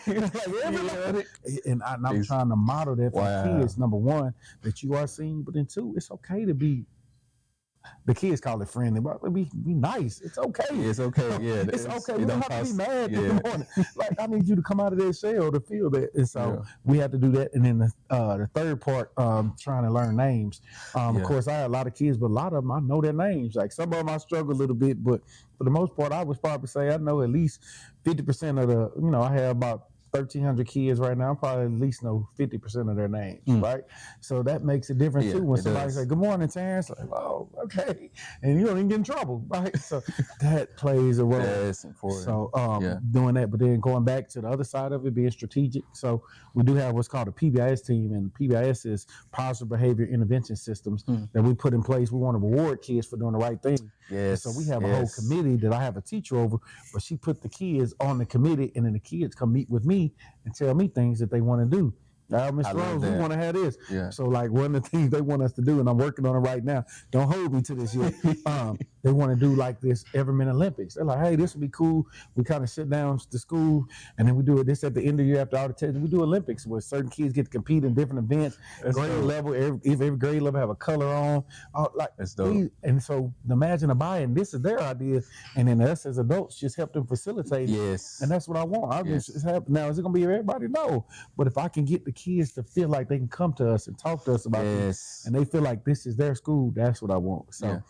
and I'm trying to model that for kids. Number one, that you are seen, but then two, it's okay to be the kids call it friendly, but be nice. It's okay. It's okay. Yeah, it's okay. It We don't don't have to be cost- mad in yeah. the morning. Like, I need you to come out of that shell to feel that. And so we have to do that. And then the third part, trying to learn names. Of course, I had a lot of kids, but a lot of them I know their names. Like some of them I struggle a little bit, but for the most part, I would probably say I know at least 50% of the. I have about 1,300 kids right now. I probably at least know 50% of their names, right? So that makes a difference too. When somebody say, "Good morning, Terrence," like, "Oh, okay," and you don't even get in trouble, right? So that plays a role. That's important. So doing that, but then going back to the other side of it, being strategic. So we do have what's called a PBIS team, and PBIS is positive behavior intervention systems that we put in place. We want to reward kids for doing the right thing. Yes. And so we have a whole committee that I have a teacher over, but she put the kids on the committee, and then the kids come meet with me and tell me things that they want to do. Mr. Rose, we want to have this. Yeah. So like one of the things they want us to do, and I'm working on it right now. Don't hold me to this yet. They want to do like this Everman Olympics. They're like, hey, this would be cool. We kind of sit down to school, and then we do this at the end of the year after all the tests. We do Olympics where certain kids get to compete in different events. Grade level, every grade level have a color on. That's dope. And so imagine a buy-in. This is their idea, and then us as adults just help them facilitate it. Yes. And that's what I want. Now, is it going to be everybody? No. But if I can get the kids to feel like they can come to us and talk to us about this, and they feel like this is their school, that's what I want. So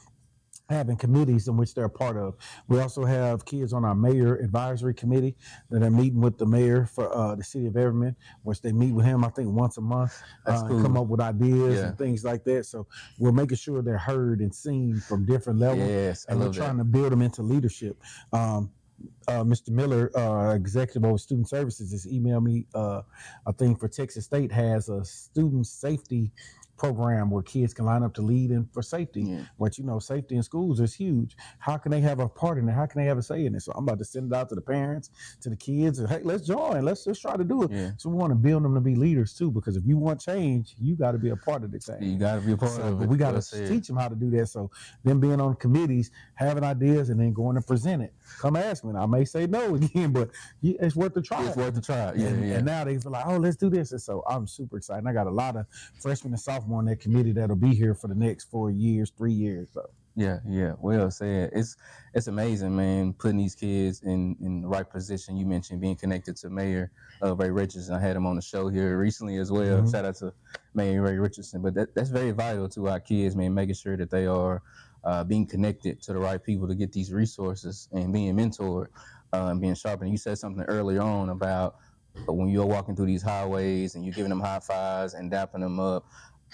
having committees in which they're a part of. We also have kids on our mayor advisory committee that are meeting with the mayor for the city of Everman, which they meet with him, I think, once a month, cool. come up with ideas and things like that. So we're making sure they're heard and seen from different levels. Yes, and we're trying to build them into leadership. Mr. Miller, executive over student services, just emailed me. I think for Texas State has a student safety program where kids can line up to lead in for safety. But safety in schools is huge. How can they have a part in it? How can they have a say in it? So I'm about to send it out to the parents, to the kids, and hey, let's join. Let's just try to do it. So we want to build them to be leaders too, because if you want change, you got to be a part of the change. You got to be a part of it. We got to teach them how to do that. So them being on committees, having ideas, and then going to present it. Come ask me. I may say no again, but it's worth the try. It's worth the try. And now they feel like, oh, let's do this. And so I'm super excited. And I got a lot of freshmen and sophomore on that committee that'll be here for the next 4 years, 3 years. So yeah. Well said. It's amazing, man, putting these kids in the right position. You mentioned being connected to Mayor Ray Richardson. I had him on the show here recently as well. Shout out to Mayor Ray Richardson. But that's very vital to our kids, man, making sure that they are being connected to the right people to get these resources and being mentored and being sharpened. You said something earlier on about when you're walking through these highways and you're giving them high fives and dapping them up.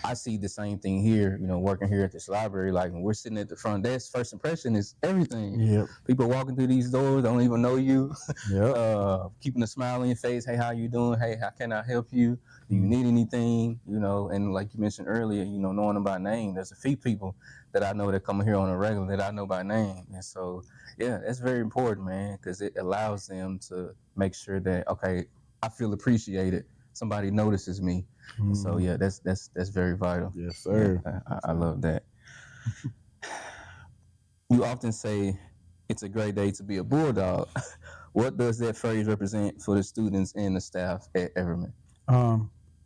I see the same thing here, working here at this library. Like when we're sitting at the front desk, first impression is everything. Yep. People walking through these doors don't even know you. Yep. Keeping a smile on your face. Hey, how you doing? Hey, how can I help you? Do you need anything? And like you mentioned earlier, knowing them by name. There's a few people that I know that come here on a regular that I know by name. And so, yeah, that's very important, man, because it allows them to make sure that, okay, I feel appreciated. Somebody notices me. So yeah, that's very vital. Yes, sir. Yeah, I love that. You often say it's a great day to be a bulldog. What does that phrase represent for the students and the staff at Everman?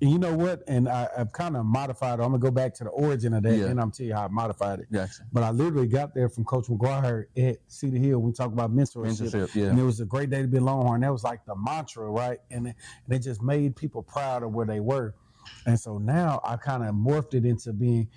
You know what? And I've kind of modified it. I'm going to go back to the origin of that, and I'm tell you how I modified it. Gotcha. But I literally got there from Coach McGuire at Cedar Hill. We talk about mentorship. Yeah. And it was a great day to be a Longhorn. That was like the mantra, right? And it just made people proud of where they were. And so now I kind of morphed it into being,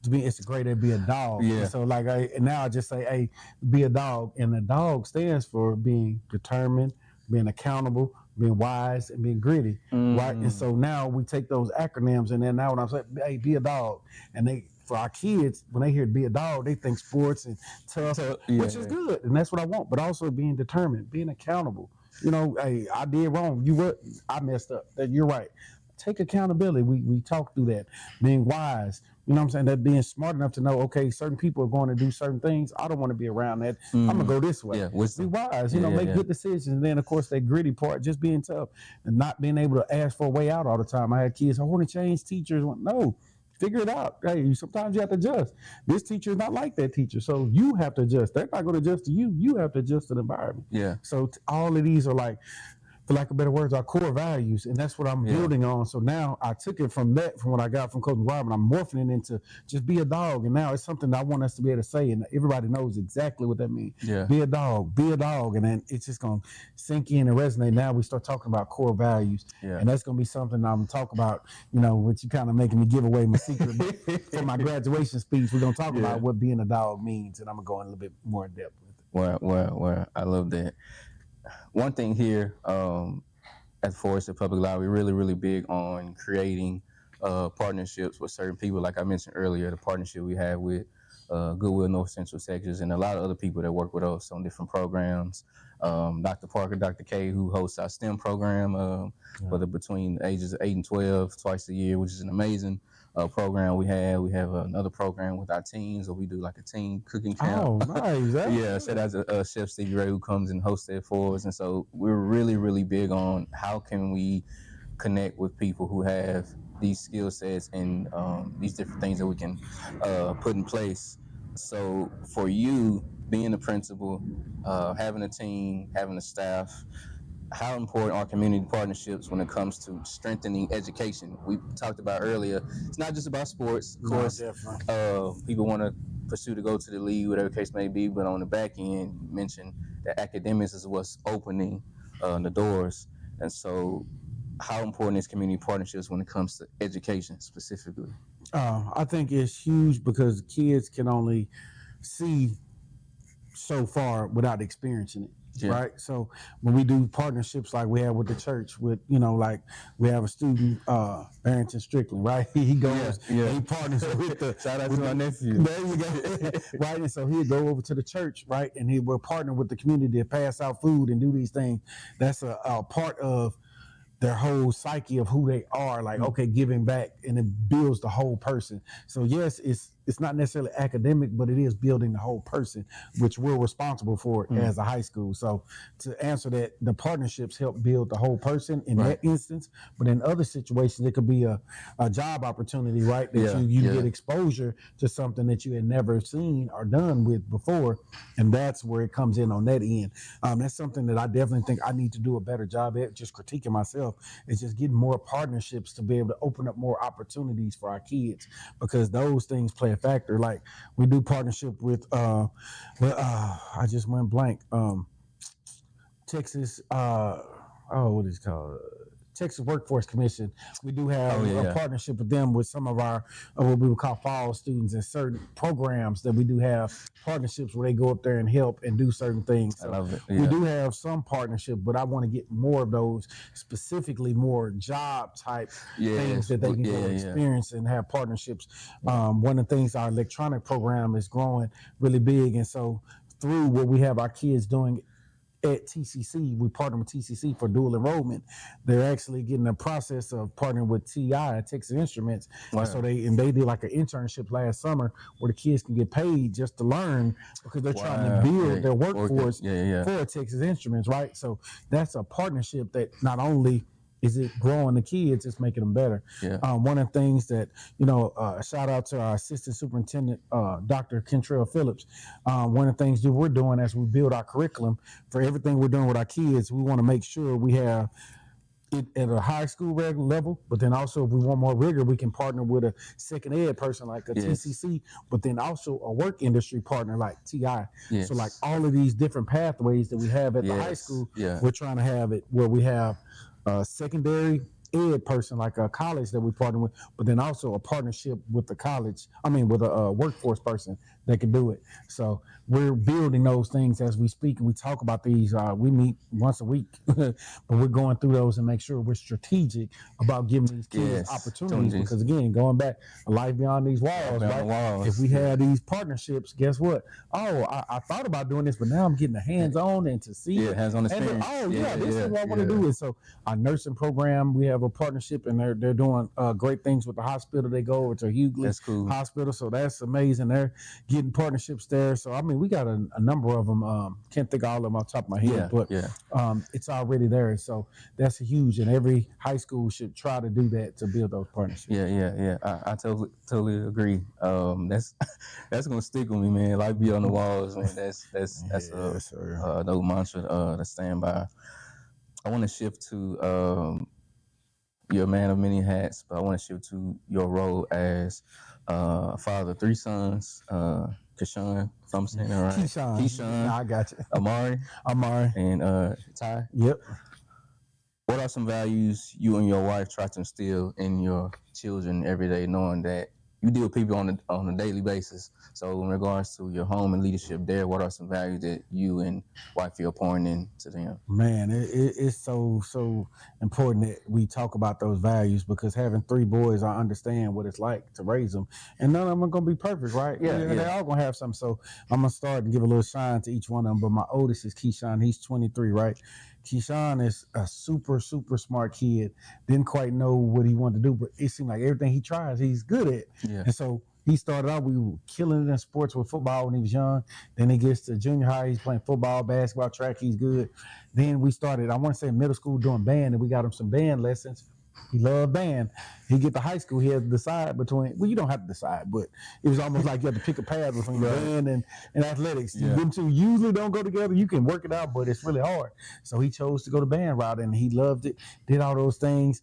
it's a great day to be a dog. Yeah. And so now I just say, hey, be a dog. And the dog stands for being determined, being accountable, being wise, and being gritty, right? And so now we take those acronyms, and then now when I'm saying, hey, be a dog, and for our kids, when they hear be a dog, they think sports and tough, which is good, and that's what I want. But also being determined, being accountable. Hey, I did wrong. I messed up. You're right. Take accountability. We talk through that. Being wise. You know what I'm saying? That being smart enough to know, okay, certain people are going to do certain things. I don't want to be around that. I'm going to go this way. Yeah, be wise, make good decisions. And then, of course, that gritty part, just being tough and not being able to ask for a way out all the time. I had kids, I want to change teachers. No, figure it out. Hey, sometimes you have to adjust. This teacher is not like that teacher. So you have to adjust. They're not going to adjust to you. You have to adjust to the environment. Yeah. So all of these are like for lack of better words, our core values, and that's what I'm building on. So now I took it from what I got from Coach McGuire, and I'm morphing it into just be a dog. And now it's something that I want us to be able to say, and everybody knows exactly what that means. Yeah. Be a dog, and then it's just gonna sink in and resonate. Now we start talking about core values, and that's gonna be something I'm talking about. Which you kind of making me give away my secret for my graduation speech. We're gonna talk about what being a dog means, and I'm gonna go in a little bit more in depth with it. Well, I love that. One thing here at Forest Public Library, we're really, really big on creating partnerships with certain people. Like I mentioned earlier, the partnership we have with Goodwill North Central Texas and a lot of other people that work with us on different programs. Dr. Parker, Dr. K, who hosts our STEM program between the ages of 8 and 12 twice a year, which is an amazing program we have. We have another program with our teams, where we do like a team cooking camp. Oh, nice. Yeah, shout out to Chef DeVry, who comes and hosts that for us. And so we're really, really big on how can we connect with people who have these skill sets and these different things that we can put in place. So for you, being a principal, having a team, having a staff, how important are community partnerships when it comes to strengthening education? We talked about earlier, it's not just about sports. Of course, people want to pursue to go to the league, whatever the case may be, but on the back end, you mentioned that academics is what's opening the doors. And so how important is community partnerships when it comes to education specifically? I think it's huge because kids can only see so far without experiencing it. Right. So when we do partnerships like we have with the church, with like we have a student, Barrington Strickland, right? He goes and he partners with the shout out to my nephew. There you go. Right. And so he'll go over to the church, right? And he will partner with the community to pass out food and do these things. That's a part of their whole psyche of who they are, like, okay, giving back, and it builds the whole person. So yes, it's not necessarily academic, but it is building the whole person, which we're responsible for as a high school. So to answer that, the partnerships help build the whole person in that instance. But in other situations, it could be a job opportunity, right? That you get exposure to something that you had never seen or done with before. And that's where it comes in on that end. That's something that I definitely think I need to do a better job at, just critiquing myself. It's just getting more partnerships to be able to open up more opportunities for our kids, because those things play a factor. Like we do partnership with I just went blank. Texas what is it called? Texas Workforce Commission. We do have a partnership with them with some of our what we would call fall students and certain programs that we do have partnerships where they go up there and help and do certain things. So I love it. We do have some partnership, but I want to get more of those, specifically more job type things that they can go experience and have partnerships. One of the things, our electronic program is growing really big, and so through what we have our kids doing at TCC, we partner with TCC for dual enrollment. They're actually getting a process of partnering with TI, Texas Instruments. Wow. So they did like an internship last summer where the kids can get paid just to learn, because they're trying to build their workforce for Texas Instruments, right? So that's a partnership that not only is it growing the kids, it's making them better. One of the things that, shout out to our assistant superintendent, Dr. Kentrell Phillips. One of the things that we're doing as we build our curriculum for everything we're doing with our kids, we want to make sure we have it at a high school level, but then also if we want more rigor, we can partner with a second ed person like a TCC, but then also a work industry partner like TI. So like all of these different pathways that we have at the high school, we're trying to have it where we have secondary ed person like a college that we partner with, but then also a partnership with the college, with a workforce person that can do it. So we're building those things as we speak, and we talk about these. We meet once a week, but we're going through those and make sure we're strategic about giving these kids opportunities. Because again, going back, a life beyond these walls, right? If we have these partnerships, guess what? I thought about doing this, but now I'm getting the hands-on and to see hands-on experience. This is what I want to do. And so our nursing program, we have a partnership, and they're doing great things with the hospital. They go over to Hughley Hospital, so that's amazing. They're getting partnerships there. So we got a number of them. Can't think of all of them off the top of my head, but it's already there. And so that's huge, and every high school should try to do that to build those partnerships. I totally agree. That's gonna stick with me, man. Life beyond the walls, man. That's a no mantra to stand by. I want to shift to you're a man of many hats, but I want to shift to your role as father of 3 sons. Keshawn, if I'm saying it right. Keyshawn. Nah, I got you. Amari, and Ty. Yep. What are some values you and your wife try to instill in your children every day, knowing that you deal with people on a daily basis? So in regards to your home and leadership there, what are some values that you and wife feel pouring into them? Man, it's so important that we talk about those values, because having 3 boys, I understand what it's like to raise them, and none of them are gonna be perfect, right? Yeah. They're all gonna have something. So I'm gonna start and give a little shine to each one of them. But my oldest is Keyshawn. He's 23, right? Keyshawn is a super smart kid. Didn't quite know what he wanted to do, but it seemed like everything he tries, he's good at. Yeah. And so he started out, we were killing it in sports with football when he was young. Then he gets to junior high, he's playing football, basketball, track, he's good. Then we started, I want to say middle school, doing band, and we got him some band lessons. He loved band. He get to high school, he had to decide between, well, you don't have to decide, but it was almost like you had to pick a path between band and athletics. Yeah. Them two usually don't go together. You can work it out, but it's really hard. So he chose to go the band route, and he loved it, did all those things.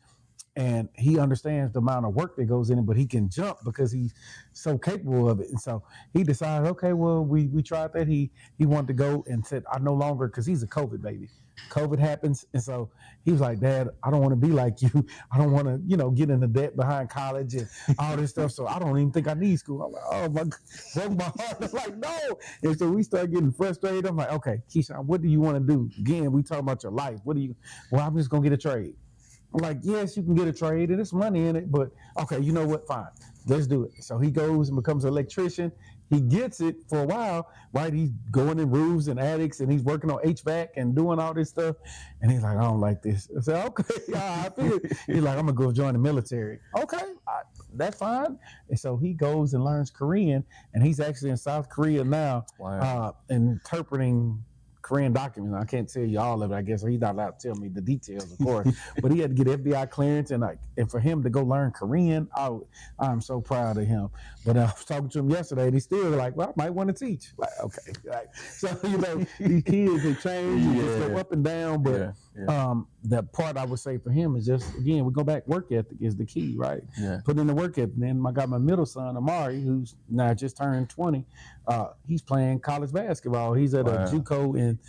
And he understands the amount of work that goes in it, but he can jump because he's so capable of it. And so he decided, okay, well, we tried that. He wanted to go and said, I no longer, because he's a COVID baby. COVID happens. And so he was like, Dad, I don't want to be like you. I don't want to, get into debt behind college and all this stuff. So I don't even think I need school. I'm like, oh my, broke my heart. I'm like, no. And so we started getting frustrated. I'm like, okay, Keyshawn, what do you want to do? Again, we talk about your life. Well, I'm just going to get a trade. I'm like, yes, you can get a trade and there's money in it, but okay, you know what? Fine, let's do it. So he goes and becomes an electrician. He gets it for a while, right? He's going in roofs and attics and he's working on HVAC and doing all this stuff. And he's like, I don't like this. I said, okay, I feel it. He's like, I'm gonna go join the military. Okay, that's fine. And so he goes and learns Korean, and he's actually in South Korea now, interpreting Korean documents. I can't tell you all of it, I guess. He's not allowed to tell me the details, of course. But he had to get FBI clearance, and for him to go learn Korean, I'm so proud of him. But I was talking to him yesterday, and he's still like, well, I might want to teach. Like, okay. Like, so, these kids, they change, and just go up and down. But the part I would say for him is just, again, we go back, work ethic is the key, right? Yeah. Put in the work ethic. And then I got my middle son, Amari, who's now just turned 20. He's playing college basketball. He's at a JUCO in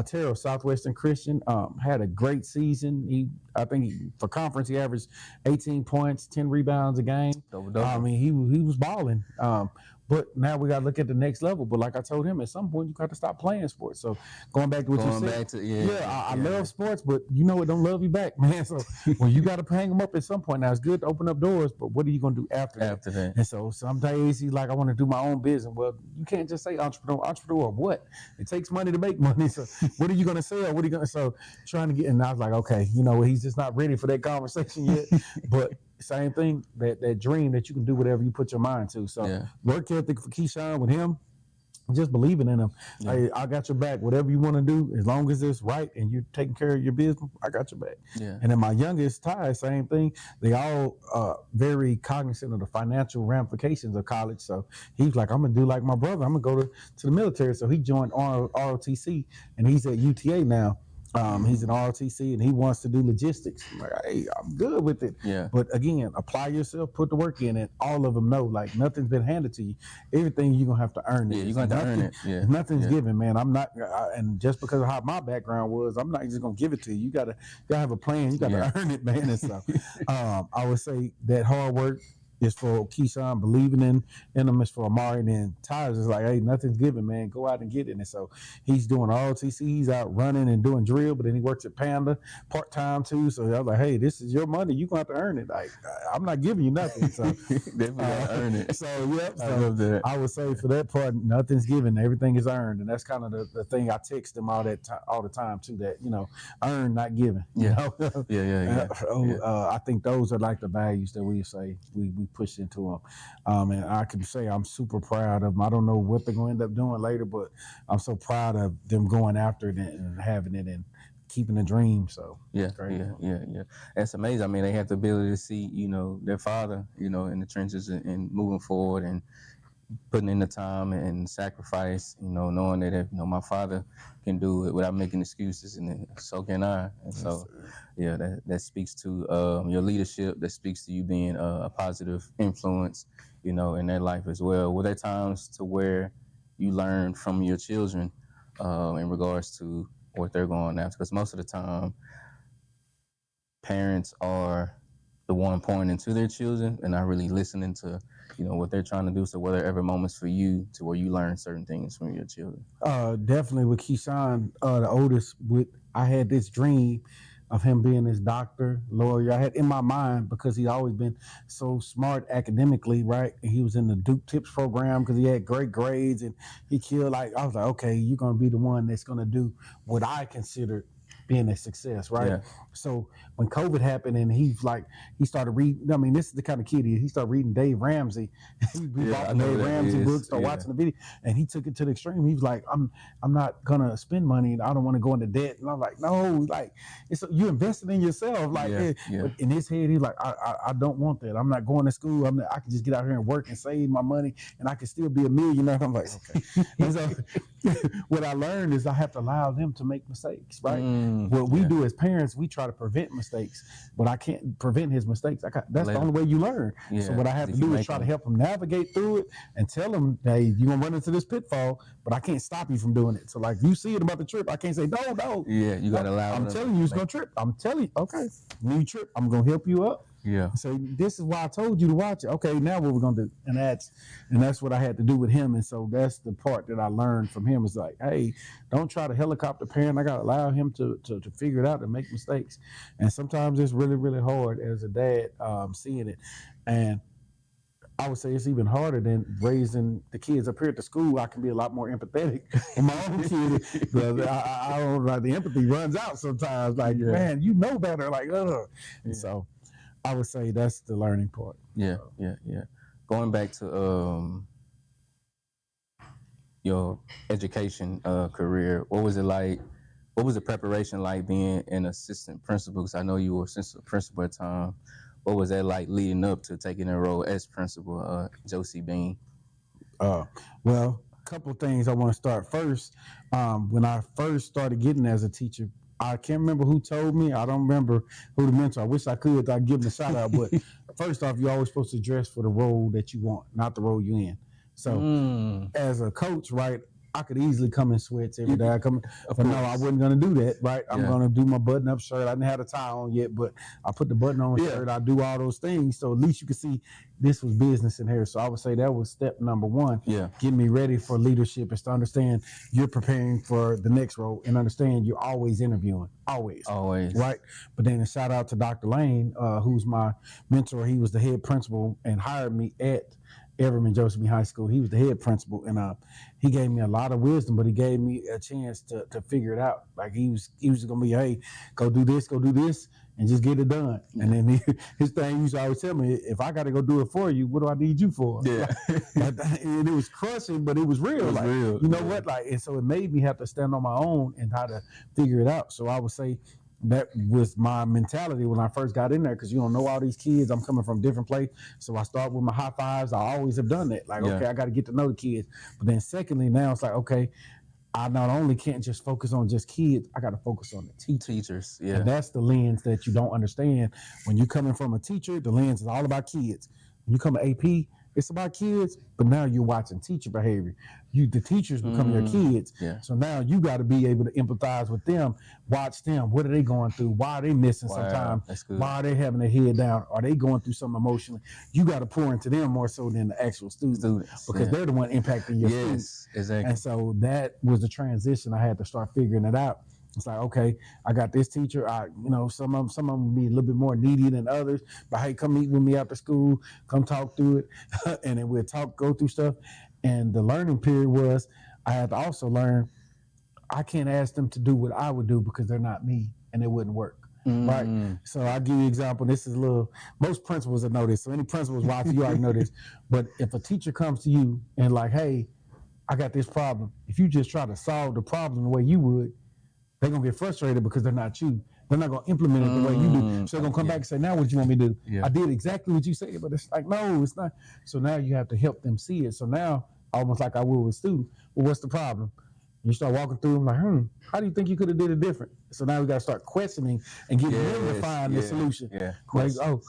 Terrell, Southwestern Christian. Had a great season. For conference, he averaged 18 points, 10 rebounds a game. I mean, he was balling. But now we got to look at the next level. But like I told him, at some point, you got to stop playing sports. So going back to what you said, I love sports, but it don't love you back, man. So you got to hang them up at some point. Now, it's good to open up doors, but what are you going to do after that? And so some days he's like, I want to do my own business. Well, you can't just say entrepreneur what? It takes money to make money. So what are you going to sell? What are you going to, so trying to get, and I was like, okay, he's just not ready for that conversation yet. But same thing, that dream that you can do whatever you put your mind to. So work ethic for Keyshawn with him, just believing in him. Yeah. Hey, I got your back. Whatever you want to do, as long as it's right and you're taking care of your business, I got your back. Yeah. And then my youngest, Ty, same thing. They all very cognizant of the financial ramifications of college. So he's like, I'm going to do like my brother. I'm going to go to the military. So he joined ROTC, and he's at UTA now. He's in ROTC, and he wants to do logistics. I'm like, hey, I'm good with it. Yeah. But again, apply yourself, put the work in, and all of them know, like, nothing's been handed to you. Everything you're going to have to earn it. Yeah, you're going to have to earn it. Yeah. Nothing's given, man. I'm not, and just because of how my background was, I'm not just going to give it to you. You got to have a plan. You got to earn it, man. And so I would say that hard work is for Keyshawn, believing in him is for Amari, and then Tyler's is like, hey, nothing's given, man. Go out and get it. And so he's doing ROTC, he's out running and doing drill, but then he works at Panda part-time too. So I was like, hey, this is your money. You're going to have to earn it. Like, I'm not giving you nothing. So definitely earn it. So, I love that. I would say for that part, nothing's given. Everything is earned. And that's kind of the thing I text them all the time too, that, earn, not given. Yeah. I think those are like the values that we say we push into them. And I can say I'm super proud of them. I don't know what they're going to end up doing later, but I'm so proud of them going after it and having it and keeping the dream. So yeah. That's amazing. I mean, they have the ability to see, their father, in the trenches and moving forward, and putting in the time and sacrifice, knowing that if my father can do it without making excuses, and then so can I. And so, yeah, that speaks to your leadership. That speaks to you being a positive influence, in their life as well. Were there times to where you learn from your children in regards to what they're going after? Because most of the time, parents are the one pointing to their children and not really listening to what they're trying to do. So were there ever moments for you to where you learn certain things from your children? Definitely with Keyshawn, the oldest. I had this dream of him being this doctor, lawyer. I had in my mind, because he's always been so smart academically, right? And he was in the Duke Tips program because he had great grades, and he killed. I was like, okay, you're gonna be the one that's gonna do what I consider being a success, right? Yeah. So when COVID happened and he started reading, I mean, this is the kind of kid he started reading Dave Ramsey. He bought the Dave Ramsey books, started watching the video, and he took it to the extreme. He was like, I'm not gonna spend money, and I don't want to go into debt. And I'm like, no, you invested in yourself. But in his head, he's like, I don't want that. I'm not going to school. I can just get out here and work and save my money, and I can still be a millionaire. I'm like, okay. And so what I learned is I have to allow them to make mistakes, right? What we do as parents, we try to prevent mistakes, but I can't prevent his mistakes. That's the only way you learn. Yeah. So what I have to do is try to help him navigate through it and tell him, hey, you're going to run into this pitfall, but I can't stop you from doing it. So if you see it about the trip, I can't say, no. Yeah, you got to allow I'm telling you it's going to trip. I'm telling you, okay, when you trip, I'm going to help you up. Yeah. So this is why I told you to watch it. Okay, now what we're gonna do, and that's what I had to do with him. And so that's the part that I learned from him is like, hey, don't try to helicopter parent. I gotta allow him to figure it out and make mistakes. And sometimes it's really, really hard as a dad seeing it. And I would say it's even harder than raising the kids up here at the school. I can be a lot more empathetic with my own kids. I don't like the empathy runs out sometimes. Like, man, you know better. Like, And so I would say that's the learning part. Yeah. Going back to your education career, what was it like? What was the preparation like being an assistant principal? Because I know you were assistant principal at the time. What was that like leading up to taking a role as principal, Josie Bean? Well, a couple of things I want to start first. When I first started getting as a teacher, I can't remember who told me. I don't remember who the mentor. I wish I could. I'd give them a shout out. But first off, you're always supposed to dress for the role that you want, not the role you're in. So as a coach, right, I could easily come in sweats every day. But no, I wasn't going to do that, right? I'm going to do my button-up shirt. I didn't have a tie on yet, but I put the button on shirt. I do all those things. So at least you can see this was business in here. So I would say that was step number one. Yeah. Getting me ready for leadership is to understand you're preparing for the next role and understand you're always interviewing. Always. Right? But then a shout out to Dr. Lane, who's my mentor. He was the head principal and hired me at Everman Joseph High School. He was the head principal, and he gave me a lot of wisdom, but he gave me a chance to figure it out. Like he was gonna be, hey, go do this, and just get it done. And then his thing used to always tell me, if I got to go do it for you, what do I need you for? Yeah. And it was crushing, but it was real. Real. You know what? And so it made me have to stand on my own and how to figure it out. So I would say that was my mentality when I first got in there, because you don't know all these kids. I'm coming from different place. So I start with my high fives. I always have done that. Okay, I got to get to know the kids. But then secondly, now it's like, okay, I not only can't just focus on just kids, I got to focus on the teachers. Yeah. And that's the lens that you don't understand. When you're coming from a teacher, the lens is all about kids. When you come to AP, it's about kids, but now you're watching teacher behavior. The teachers become your kids. Yeah. So now you got to be able to empathize with them, watch them. What are they going through? Why are they missing sometimes? That's good. Why are they having their head down? Are they going through something emotionally? You got to pour into them more so than the actual students because they're the one impacting your students. Exactly. And so that was the transition. I had to start figuring it out. It's like, okay, I got this teacher. Some of them be a little bit more needy than others. But hey, come meet with me after school. Come talk through it, and then we'll go through stuff. And the learning period was I had to also learn I can't ask them to do what I would do because they're not me, and it wouldn't work. Right. So I'll give you an example. This is most principals that know this. So any principals watching, you already know this. But if a teacher comes to you and like, hey, I got this problem. If you just try to solve the problem the way you would, they're going to get frustrated because they're not you. They're not gonna implement it the way you do. So they're gonna come yeah. back and say, now what you want me to do? Yeah. I did exactly what you said, but it's like, no, it's not. So now you have to help them see it. So now, almost like I would with students, well, what's the problem? You start walking through them like, how do you think you could have did it different? So now we got to start questioning and getting them to find the solution. Yeah. Like, oh,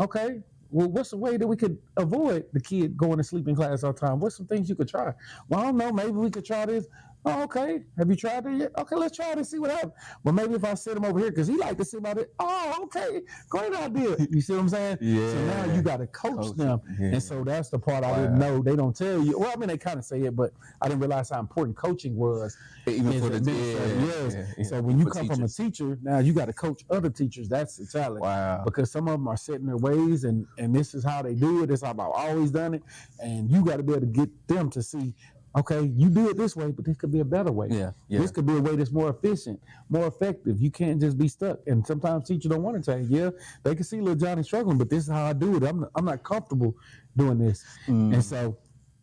okay. Well, what's the way that we could avoid the kid going to sleep in class all the time? What's some things you could try? Well, I don't know. Maybe we could try this. Oh, okay. Have you tried it yet? Okay, let's try it and see what happens. Well, maybe if I sit him over here, because he like to sit about it. Oh, okay. Great idea. You see what I'm saying? Yeah. So now you got to coach them. Yeah. And so that's the part I didn't know. They don't tell you. Well, I mean, they kind of say it, but I didn't realize how important coaching was. Even for the yes. So when you come from a teacher, now you got to coach other teachers. That's the challenge. Wow. Because some of them are set in their ways, and this is how they do it. This is how I've always done it. And you got to be able to get them to see, okay, you do it this way, but this could be a better way. Yeah. This could be a way that's more efficient, more effective. You can't just be stuck. And sometimes teachers don't want to tell you, yeah, they can see little Johnny struggling, but this is how I do it. I'm not comfortable doing this. And so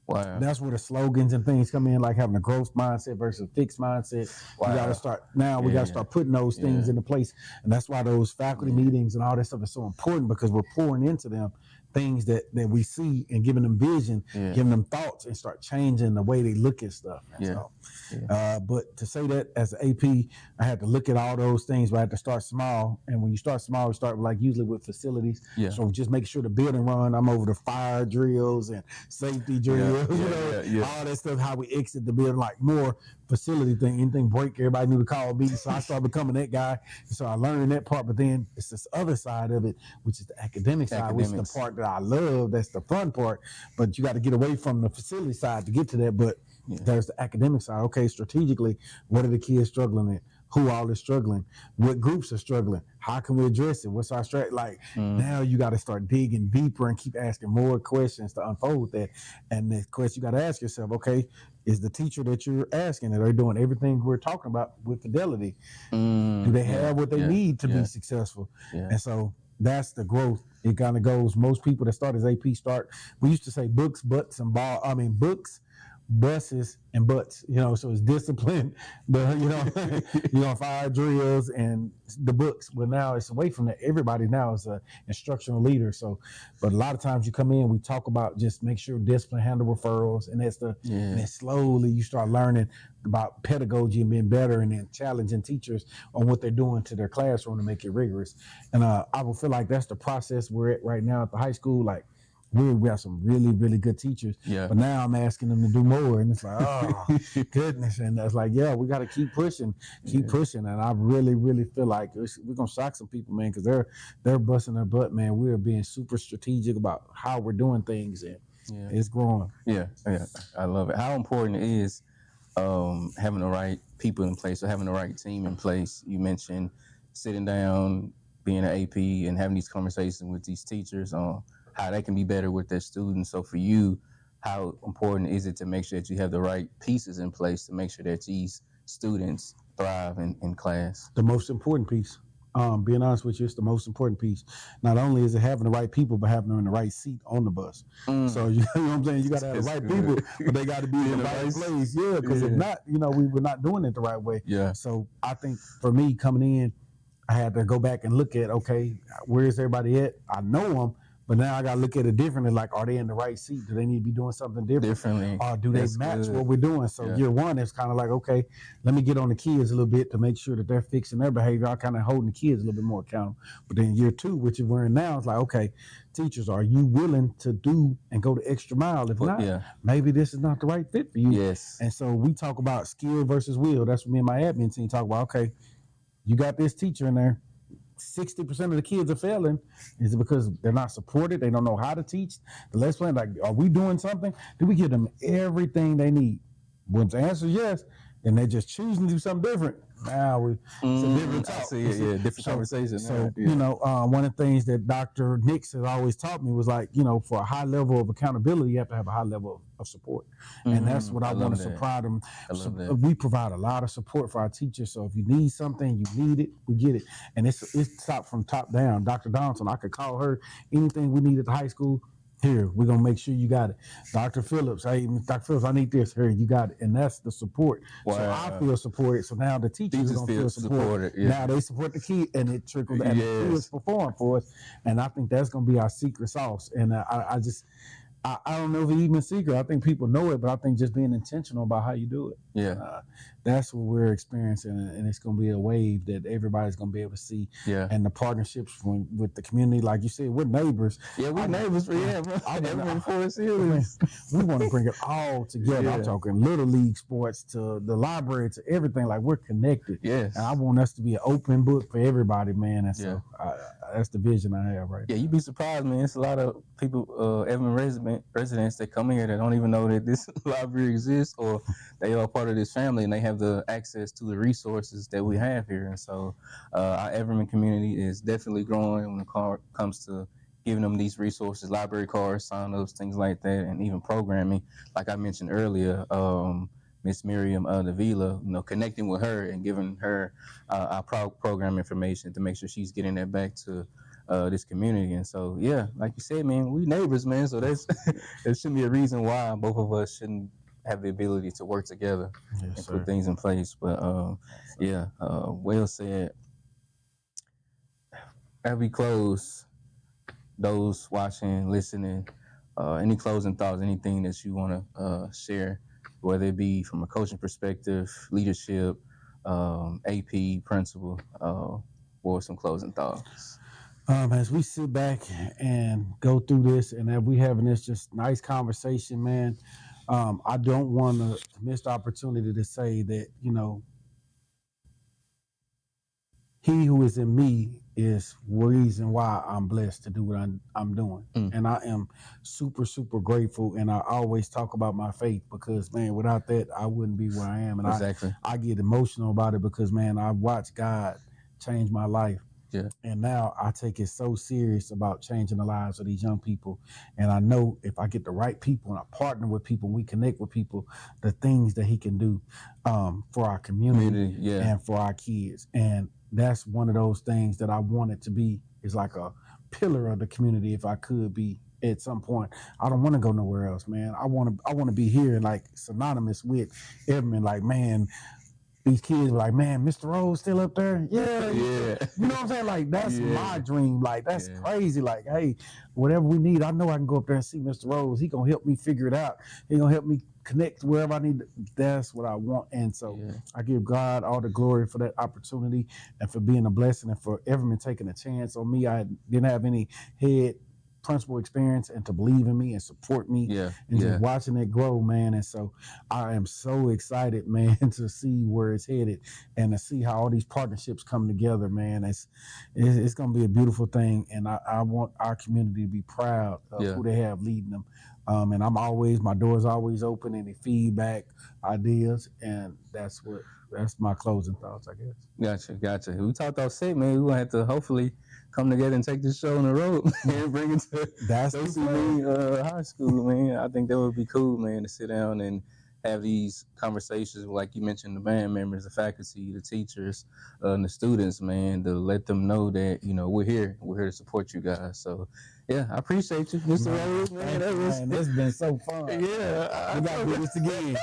that's where the slogans and things come in, like having a growth mindset versus a fixed mindset. We got to start now. We got to start putting those things into place, and that's why those faculty meetings and all that stuff is so important, because we're pouring into them things that we see and giving them vision, giving them thoughts, and start changing the way they look at stuff. So, but to say that as an AP, I had to look at all those things, but I had to start small. And when you start small, you start like usually with facilities. So just make sure the building run. I'm over the fire drills and safety drills, all that stuff, how we exit the building, like more facility thing. Anything break, everybody knew to call me. So I started becoming that guy. So I learned that part, but then it's this other side of it, which is the academic side, which is the part that I love. That's the fun part. But you got to get away from the facility side to get to that. But there's the academic side. Okay, strategically, what are the kids struggling at? Who all is struggling? What groups are struggling? How can we address it? What's our strategy? Like now you got to start digging deeper and keep asking more questions to unfold that. And the question you got to ask yourself, okay, is the teacher that you're asking, are they doing everything we're talking about with fidelity? Do they have what they need to be successful? And so that's the growth. It kind of goes, most people that start as AP start, we used to say books, butts, and books, buses, and butts, so it's discipline, fire drills and the books. But now it's away from that. Everybody now is an instructional leader. So, but a lot of times you come in, we talk about just make sure discipline, handle referrals, and that's and then slowly you start learning about pedagogy and being better, and then challenging teachers on what they're doing to their classroom to make it rigorous. And I would feel like that's the process we're at right now at the high school. Like, we have some really, really good teachers, but now I'm asking them to do more, and it's like, oh goodness, and that's like, we got to keep pushing, and I really, really feel like we're gonna shock some people, man, because they're busting their butt, man. We're being super strategic about how we're doing things, and it's growing. I love it. How important it is having the right people in place, or having the right team in place. You mentioned sitting down, being an AP, and having these conversations with these teachers on how they can be better with their students. So for you, how important is it to make sure that you have the right pieces in place to make sure that these students thrive in class? The most important piece. Being honest with you, it's the most important piece. Not only is it having the right people, but having them in the right seat on the bus. So you know what I'm saying? You got to have the right people, but they got to be in the right place. Because if not, we're not doing it the right way. So I think for me coming in, I had to go back and look at, okay, where's everybody at? I know them, but now I got to look at it differently. Like, are they in the right seat? Do they need to be doing something differently? Or do they match what we're doing? So year one, it's kind of like, okay, let me get on the kids a little bit to make sure that they're fixing their behavior. I'm kind of holding the kids a little bit more accountable. But then year two, which we're in now, it's like, okay, teachers, are you willing to do and go the extra mile? If not, maybe this is not the right fit for you. And so we talk about skill versus will. That's what me and my admin team talk about. Okay, you got this teacher in there. 60% of the kids are failing. Is it because they're not supported? They don't know how to teach the lesson plan? Like, are we doing something? Do we give them everything they need? When the answer is yes, then they're just choosing to do something different. Now it's a different talk. Different conversation. So one of the things that Dr. Nix has always taught me was like, for a high level of accountability, you have to have a high level of support. And that's what I want to supply them. We provide a lot of support for our teachers. So if you need something, you need it, we get it. And it's top from top down. Dr. Donaldson, I could call her anything we need at the high school. Here, we're gonna make sure you got it. Dr. Phillips, hey, Dr. Phillips, I need this. Here, you got it. And that's the support. So I Wow. feel supported. So now the teachers are Teachers gonna feel feel supported. supported, yeah. Now they support the kid, and it trickled, and the kids Yes. perform for us. And I think that's gonna be our secret sauce. And I don't know if it's even a secret. I think people know it, but I think just being intentional about how you do it. Yeah. That's what we're experiencing, and it's going to be a wave that everybody's going to be able to see. Yeah. And the partnerships with the community, like you said, we're neighbors. Yeah, we're neighbors for bro. Everyone Forest Hills. We want to bring it all together. Yeah. I'm talking little league sports to the library to everything. Like we're connected. Yes. And I want us to be an open book for everybody, man. And so that's the vision I have right now. Yeah, you'd be surprised, man. It's a lot of people, Evan residents that come in here that don't even know that this library exists, or they are part of this family and they have the access to the resources that we have here. And so our Everman community is definitely growing when it comes to giving them these resources, library cards, sign-ups, things like that, and even programming. Like I mentioned earlier, Miss Miriam Davila, connecting with her and giving her our program information to make sure she's getting that back to this community. And so, yeah, like you said, man, we neighbors, man. So that's there shouldn't be a reason why both of us shouldn't have the ability to work together and put things in place. But well said. As we close, those watching, listening, any closing thoughts, anything that you want to share, whether it be from a coaching perspective, leadership, AP, principal, or some closing thoughts? As we sit back and go through this, and as we having this just nice conversation, man, I don't want to miss the opportunity to say that, he who is in me is reason why I'm blessed to do what I'm doing. And I am super, super grateful. And I always talk about my faith because, man, without that, I wouldn't be where I am. And exactly. I get emotional about it because, man, I watched God change my life. Yeah. And now I take it so serious about changing the lives of these young people. And I know if I get the right people and I partner with people and we connect with people, the things that he can do for our community and for our kids. And that's one of those things that I want it to be, is like a pillar of the community if I could be at some point. I don't want to go nowhere else, man. I want to be here, like synonymous with Edmund. Like, man, these kids were like, man, Mr. Rose still up there? Yeah. You know what I'm saying? Like, that's my dream. Like, that's crazy. Like, hey, whatever we need, I know I can go up there and see Mr. Rose. He gonna help me figure it out. He gonna help me connect wherever I need to. That's what I want. And so I give God all the glory for that opportunity and for being a blessing and for everyone taking a chance on me. I didn't have any head principal experience, and to believe in me and support me and just watching it grow, man. And so I am so excited, man, to see where it's headed and to see how all these partnerships come together, man. It's going to be a beautiful thing. And I want our community to be proud of who they have leading them. And my door's always open, any feedback, ideas, and that's my closing thoughts, I guess. Gotcha. We talked all set, man. We're gonna have to hopefully come together and take this show on the road and bring it to high school, man. I think that would be cool, man, to sit down and have these conversations, like you mentioned, the band members, the faculty, the teachers, and the students, man, to let them know that, we're here to support you guys. So, yeah, I appreciate you, Mr. Rose, man. This has been so fun. Yeah. We got to do this again.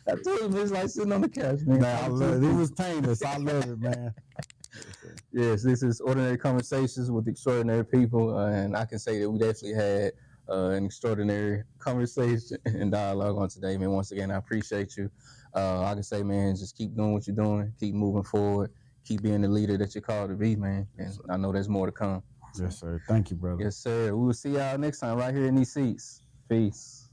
I told you, it's like sitting on the couch, man. I love it. It was painless. I love it, man. Yes, this is Ordinary Conversations with Extraordinary People, and I can say that we definitely had an extraordinary conversation and dialogue on today, man. Once again, I appreciate you. I can say, man, just keep doing what you're doing, keep moving forward, keep being the leader that you're called to be, man. And I know there's more to come. Yes, sir. Thank you, brother. Yes, sir. We will see y'all next time right here in these seats. Peace.